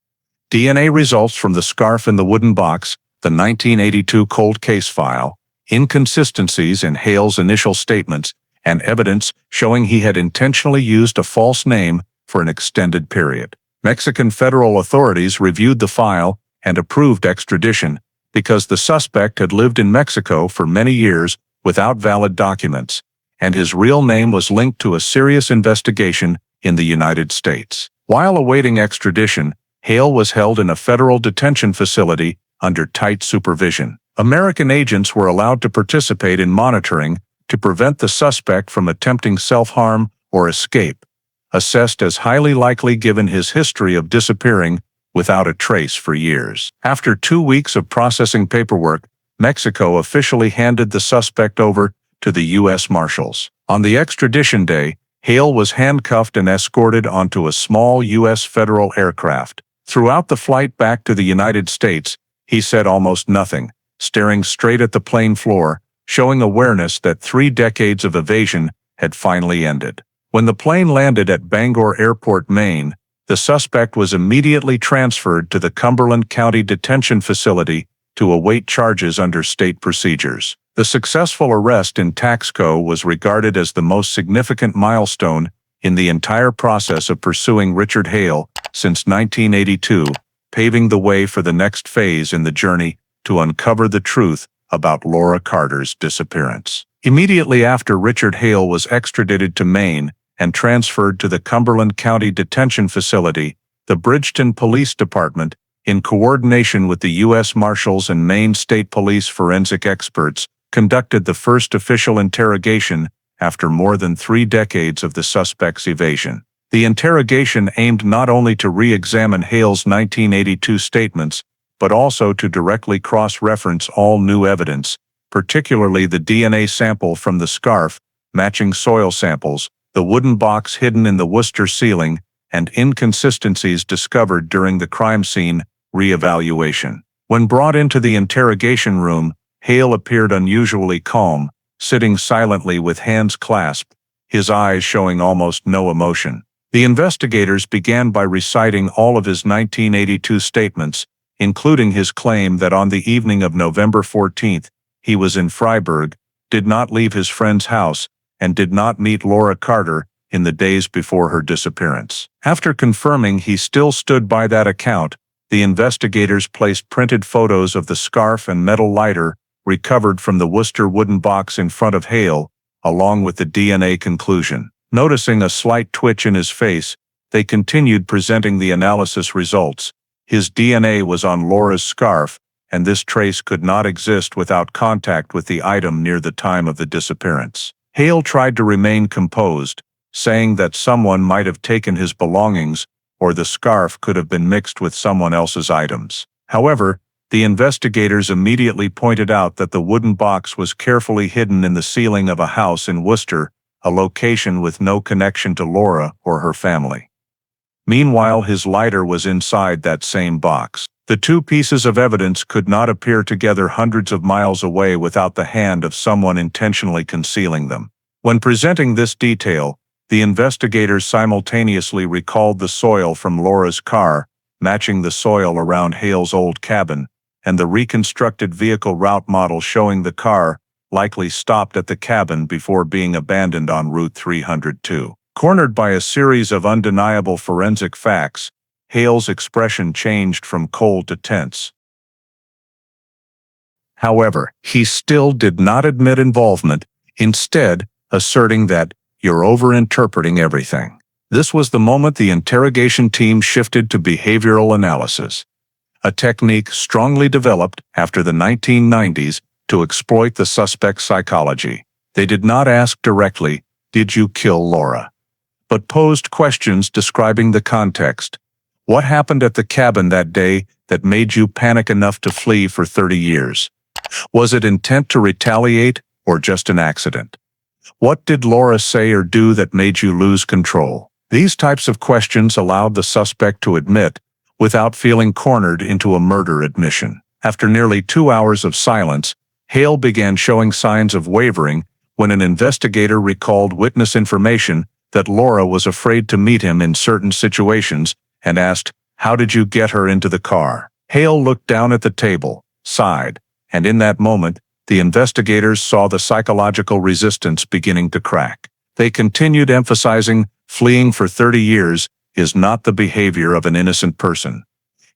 DNA results from the scarf in the wooden box, the 1982 cold case file, inconsistencies in Hale's initial statements, and evidence showing he had intentionally used a false name for an extended period. Mexican federal authorities reviewed the file and approved extradition because the suspect had lived in Mexico for many years without valid documents, and his real name was linked to a serious investigation in the United States. While awaiting extradition, Hale was held in a federal detention facility under tight supervision. American agents were allowed to participate in monitoring to prevent the suspect from attempting self-harm or escape, assessed as highly likely given his history of disappearing without a trace for years. After 2 weeks of processing paperwork, Mexico officially handed the suspect over to the U.S. Marshals. On the extradition day, Hale was handcuffed and escorted onto a small U.S. federal aircraft. Throughout the flight back to the United States, he said almost nothing, staring straight at the plane floor, showing awareness that 3 decades of evasion had finally ended. When the plane landed at Bangor Airport, Maine, the suspect was immediately transferred to the Cumberland County Detention Facility to await charges under state procedures. The successful arrest in Taxco was regarded as the most significant milestone in the entire process of pursuing Richard Hale since 1982, paving the way for the next phase in the journey to uncover the truth about Laura Carter's disappearance. Immediately after Richard Hale was extradited to Maine and transferred to the Cumberland County Detention Facility, the Bridgton Police Department, in coordination with the U.S. Marshals and Maine State Police forensic experts, conducted the first official interrogation after more than 3 decades of the suspect's evasion. The interrogation aimed not only to re-examine Hale's 1982 statements, but also to directly cross-reference all new evidence, particularly the DNA sample from the scarf, matching soil samples, the wooden box hidden in the Worcester ceiling, and inconsistencies discovered during the crime scene re-evaluation. When brought into the interrogation room, Hale appeared unusually calm, sitting silently with hands clasped, his eyes showing almost no emotion. The investigators began by reciting all of his 1982 statements, including his claim that on the evening of November 14th, he was in Freiburg, did not leave his friend's house, and did not meet Laura Carter in the days before her disappearance. After confirming he still stood by that account, the investigators placed printed photos of the scarf and metal lighter recovered from the Worcester wooden box in front of Hale, along with the DNA conclusion. Noticing a slight twitch in his face, they continued presenting the analysis results. His DNA was on Laura's scarf, and this trace could not exist without contact with the item near the time of the disappearance. Hale tried to remain composed, saying that someone might have taken his belongings, or the scarf could have been mixed with someone else's items. However, the investigators immediately pointed out that the wooden box was carefully hidden in the ceiling of a house in Worcester, a location with no connection to Laura or her family. Meanwhile, his lighter was inside that same box. The 2 pieces of evidence could not appear together hundreds of miles away without the hand of someone intentionally concealing them. When presenting this detail, the investigators simultaneously recalled the soil from Laura's car, matching the soil around Hale's old cabin, and the reconstructed vehicle route model showing the car likely stopped at the cabin before being abandoned on Route 302. Cornered by a series of undeniable forensic facts, Hale's expression changed from cold to tense. However, he still did not admit involvement, instead asserting that, "You're overinterpreting everything." This was the moment the interrogation team shifted to behavioral analysis, a technique strongly developed after the 1990s to exploit the suspect's psychology. They did not ask directly, "Did you kill Laura?" but posed questions describing the context. What happened at the cabin that day that made you panic enough to flee for 30 years? Was it intent to retaliate or just an accident? What did Laura say or do that made you lose control? These types of questions allowed the suspect to admit, without feeling cornered into a murder admission. After nearly 2 hours of silence, Hale began showing signs of wavering when an investigator recalled witness information that Laura was afraid to meet him in certain situations and asked, "How did you get her into the car?" Hale looked down at the table, sighed, and in that moment, the investigators saw the psychological resistance beginning to crack. They continued emphasizing, fleeing for 30 years is not the behavior of an innocent person.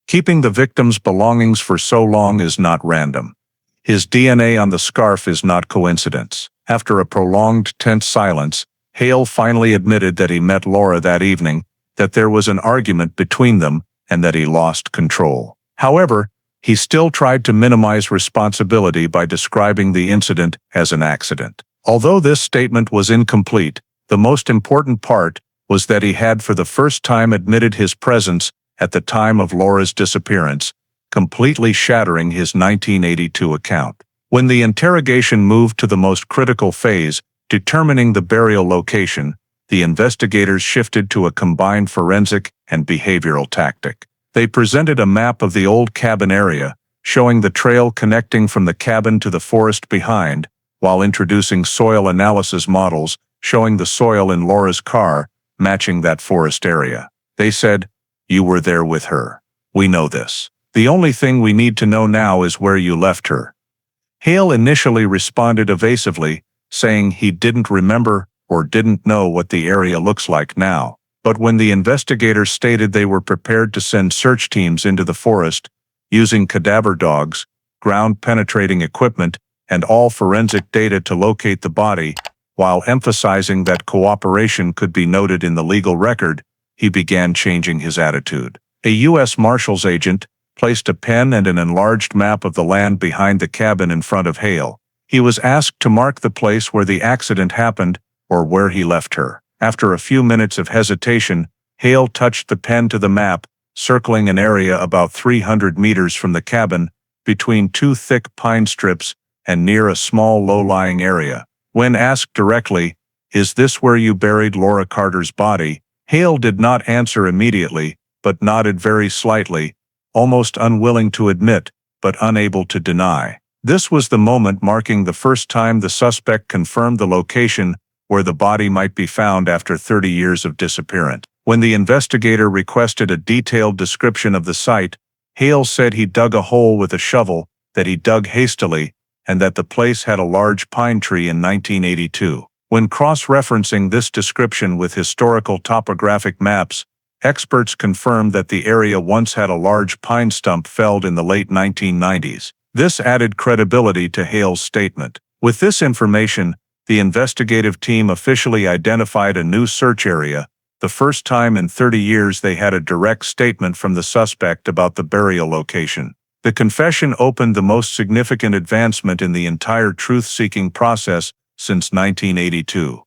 Keeping the victim's belongings for so long is not random. His DNA on the scarf is not coincidence. After a prolonged, tense silence, Hale finally admitted that he met Laura that evening, that there was an argument between them, and that he lost control. However, he still tried to minimize responsibility by describing the incident as an accident. Although this statement was incomplete, the most important part was that he had for the first time admitted his presence at the time of Laura's disappearance, completely shattering his 1982 account. When the interrogation moved to the most critical phase, determining the burial location, the investigators shifted to a combined forensic and behavioral tactic. They presented a map of the old cabin area, showing the trail connecting from the cabin to the forest behind, while introducing soil analysis models showing the soil in Laura's car matching that forest area. They said, "You were there with her. We know this. The only thing we need to know now is where you left her." Hale initially responded evasively, saying he didn't remember or didn't know what the area looks like now. But when the investigators stated they were prepared to send search teams into the forest, using cadaver dogs, ground-penetrating equipment, and all forensic data to locate the body, while emphasizing that cooperation could be noted in the legal record, he began changing his attitude. A U.S. Marshals agent placed a pen and an enlarged map of the land behind the cabin in front of Hale. He was asked to mark the place where the accident happened or where he left her. After a few minutes of hesitation, Hale touched the pen to the map, circling an area about 300 meters from the cabin, between two thick pine strips and near a small low-lying area. When asked directly, "Is this where you buried Laura Carter's body?" Hale did not answer immediately, but nodded very slightly, almost unwilling to admit, but unable to deny. This was the moment marking the first time the suspect confirmed the location where the body might be found after 30 years of disappearance. When the investigator requested a detailed description of the site, Hale said he dug a hole with a shovel, that he dug hastily, and that the place had a large pine tree in 1982. When cross-referencing this description with historical topographic maps, experts confirmed that the area once had a large pine stump felled in the late 1990s. This added credibility to Hale's statement. With this information, the investigative team officially identified a new search area, the first time in 30 years they had a direct statement from the suspect about the burial location. The confession opened the most significant advancement in the entire truth-seeking process since 1982.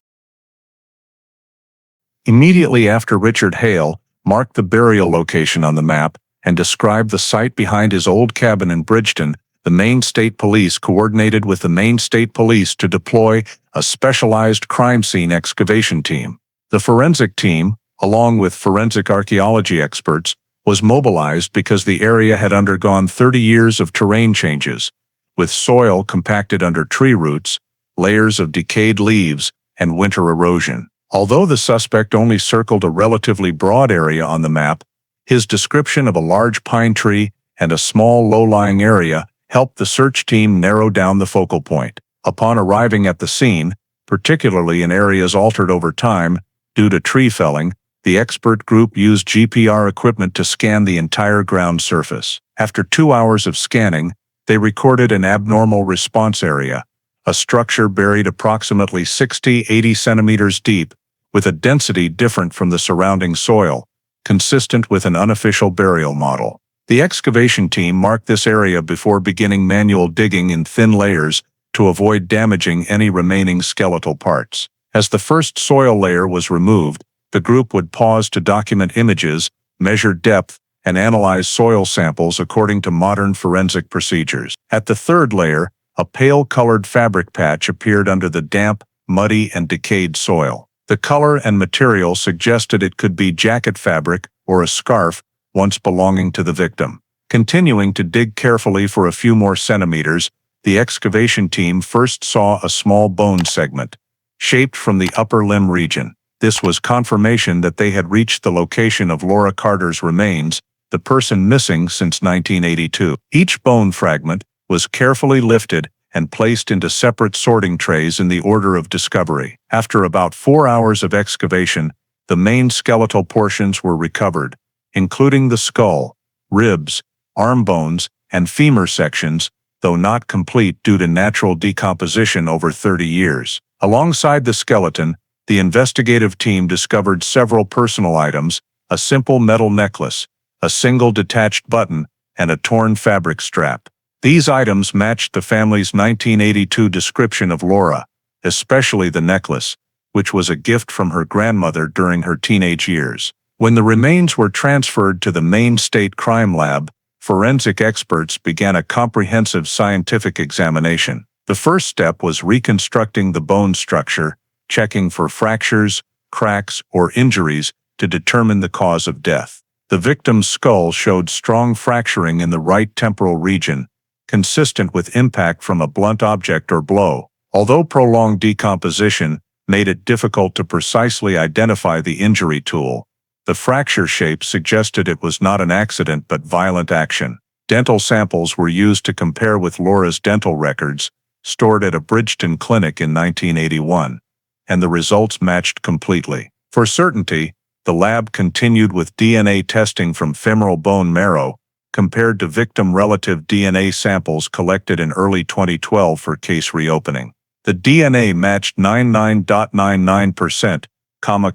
Immediately after Richard Hale marked the burial location on the map and described the site behind his old cabin in Bridgton, the Maine State Police coordinated with the Maine State Police to deploy a specialized crime scene excavation team. The forensic team, along with forensic archaeology experts, was mobilized because the area had undergone 30 years of terrain changes, with soil compacted under tree roots, layers of decayed leaves, and winter erosion. Although the suspect only circled a relatively broad area on the map, his description of a large pine tree and a small low-lying area helped the search team narrow down the focal point. Upon arriving at the scene, particularly in areas altered over time due to tree felling, the expert group used GPR equipment to scan the entire ground surface. After 2 hours of scanning, they recorded an abnormal response area, a structure buried approximately 60–80 centimeters deep, with a density different from the surrounding soil, consistent with an unofficial burial model. The excavation team marked this area before beginning manual digging in thin layers to avoid damaging any remaining skeletal parts. As the first soil layer was removed, the group would pause to document images, measure depth, and analyze soil samples according to modern forensic procedures. At the third layer, a pale-colored fabric patch appeared under the damp, muddy, and decayed soil. The color and material suggested it could be jacket fabric or a scarf once belonging to the victim. Continuing to dig carefully for a few more centimeters, the excavation team first saw a small bone segment, shaped from the upper limb region. This was confirmation that they had reached the location of Laura Carter's remains, the person missing since 1982. Each bone fragment was carefully lifted and placed into separate sorting trays in the order of discovery. After about 4 hours of excavation, the main skeletal portions were recovered, including the skull, ribs, arm bones, and femur sections, though not complete due to natural decomposition over 30 years. Alongside the skeleton, the investigative team discovered several personal items, a simple metal necklace, a single detached button, and a torn fabric strap. These items matched the family's 1982 description of Laura, especially the necklace, which was a gift from her grandmother during her teenage years. When the remains were transferred to the Maine State Crime Lab, forensic experts began a comprehensive scientific examination. The first step was reconstructing the bone structure, checking for fractures, cracks, or injuries to determine the cause of death. The victim's skull showed strong fracturing in the right temporal region, consistent with impact from a blunt object or blow. Although prolonged decomposition made it difficult to precisely identify the injury tool, the fracture shape suggested it was not an accident but violent action. Dental samples were used to compare with Laura's dental records, stored at a Bridgton clinic in 1981, and the results matched completely. For certainty, the lab continued with DNA testing from femoral bone marrow, compared to victim-relative DNA samples collected in early 2012 for case reopening. The DNA matched 99.99%,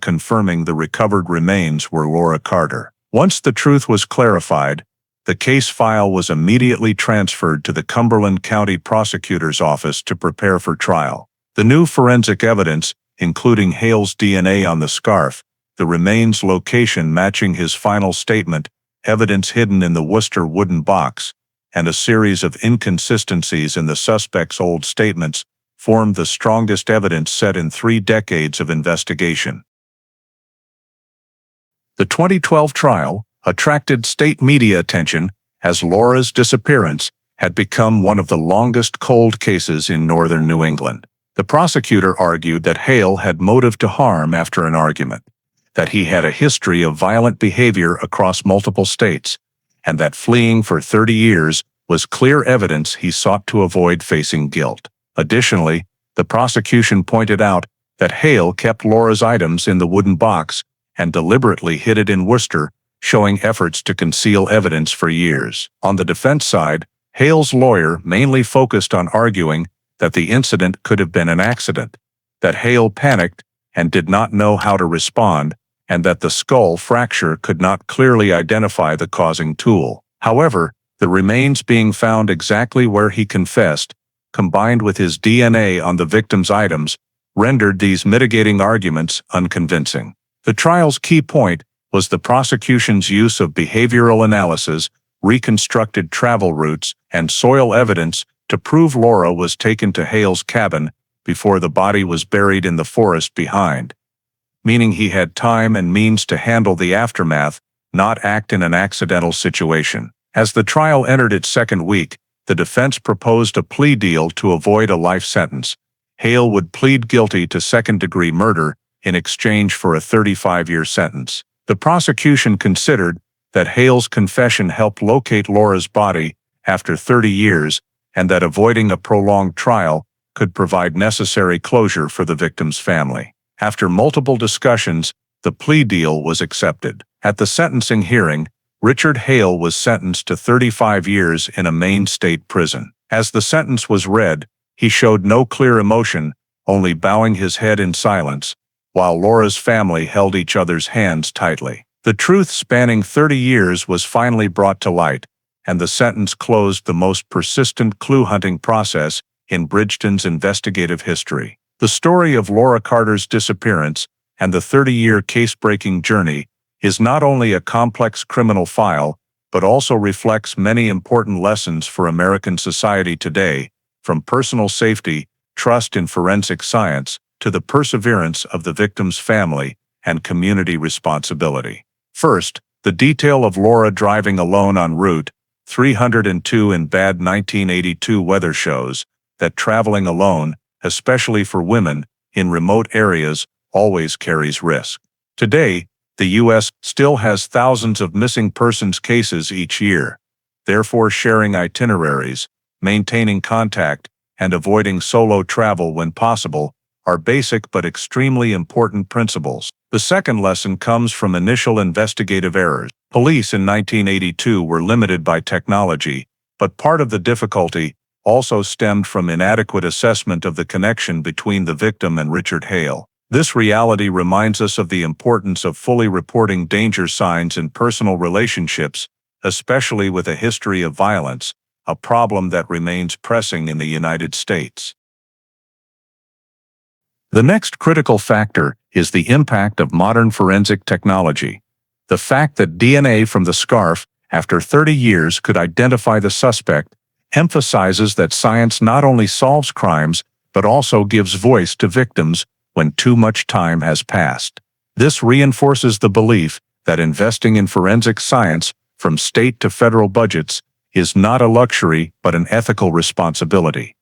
confirming the recovered remains were Laura Carter. Once the truth was clarified, the case file was immediately transferred to the Cumberland County Prosecutor's Office to prepare for trial. The new forensic evidence, including Hale's DNA on the scarf, the remains' location matching his final statement, evidence hidden in the Worcester wooden box, and a series of inconsistencies in the suspect's old statements, formed the strongest evidence set in 3 decades of investigation. The 2012 trial attracted state media attention as Laura's disappearance had become one of the longest cold cases in northern New England. The prosecutor argued that Hale had motive to harm after an argument, that he had a history of violent behavior across multiple states, and that fleeing for 30 years was clear evidence he sought to avoid facing guilt. Additionally, the prosecution pointed out that Hale kept Laura's items in the wooden box and deliberately hid it in Worcester, showing efforts to conceal evidence for years. On the defense side, Hale's lawyer mainly focused on arguing that the incident could have been an accident, that Hale panicked and did not know how to respond, and that the skull fracture could not clearly identify the causing tool. However, the remains being found exactly where he confessed, combined with his DNA on the victim's items, rendered these mitigating arguments unconvincing. The trial's key point was the prosecution's use of behavioral analysis, reconstructed travel routes, and soil evidence to prove Laura was taken to Hale's cabin before the body was buried in the forest behind, meaning he had time and means to handle the aftermath, not act in an accidental situation. As the trial entered its second week, the defense proposed a plea deal to avoid a life sentence. Hale would plead guilty to second-degree murder in exchange for a 35-year sentence. The prosecution considered that Hale's confession helped locate Laura's body after 30 years and that avoiding a prolonged trial could provide necessary closure for the victim's family. After multiple discussions, the plea deal was accepted. At the sentencing hearing, Richard Hale was sentenced to 35 years in a Maine state prison. As the sentence was read, he showed no clear emotion, only bowing his head in silence, while Laura's family held each other's hands tightly. The truth spanning 30 years was finally brought to light, and the sentence closed the most persistent clue-hunting process in Bridgton's investigative history. The story of Laura Carter's disappearance and the 30-year case-breaking journey is not only a complex criminal file, but also reflects many important lessons for American society today, from personal safety, trust in forensic science, to the perseverance of the victim's family and community responsibility. First, the detail of Laura driving alone on Route 302 in bad 1982 weather shows that traveling alone, especially for women, in remote areas, always carries risk. Today, the U.S. still has thousands of missing persons cases each year. Therefore, sharing itineraries, maintaining contact, and avoiding solo travel when possible are basic but extremely important principles. The second lesson comes from initial investigative errors. Police in 1982 were limited by technology, but part of the difficulty also stemmed from inadequate assessment of the connection between the victim and Richard Hale. This reality reminds us of the importance of fully reporting danger signs in personal relationships, especially with a history of violence, a problem that remains pressing in the United States. The next critical factor is the impact of modern forensic technology. The fact that DNA from the scarf after 30 years could identify the suspect emphasizes that science not only solves crimes but also gives voice to victims when too much time has passed. This reinforces the belief that investing in forensic science, from state to federal budgets, is not a luxury but an ethical responsibility.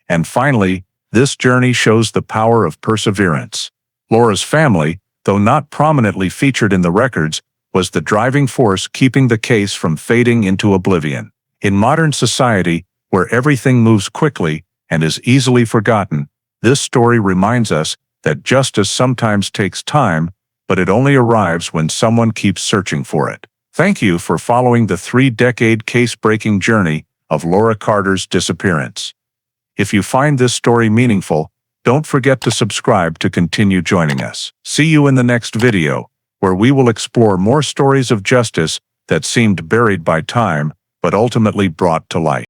And finally, this journey shows the power of perseverance. Laura's family, though not prominently featured in the records, was the driving force keeping the case from fading into oblivion. In modern society, where everything moves quickly and is easily forgotten, this story reminds us that justice sometimes takes time, but it only arrives when someone keeps searching for it. Thank you for following the 3-decade case-breaking journey of Laura Carter's disappearance. If you find this story meaningful, don't forget to subscribe to continue joining us. See you in the next video, where we will explore more stories of justice that seemed buried by time but ultimately brought to light.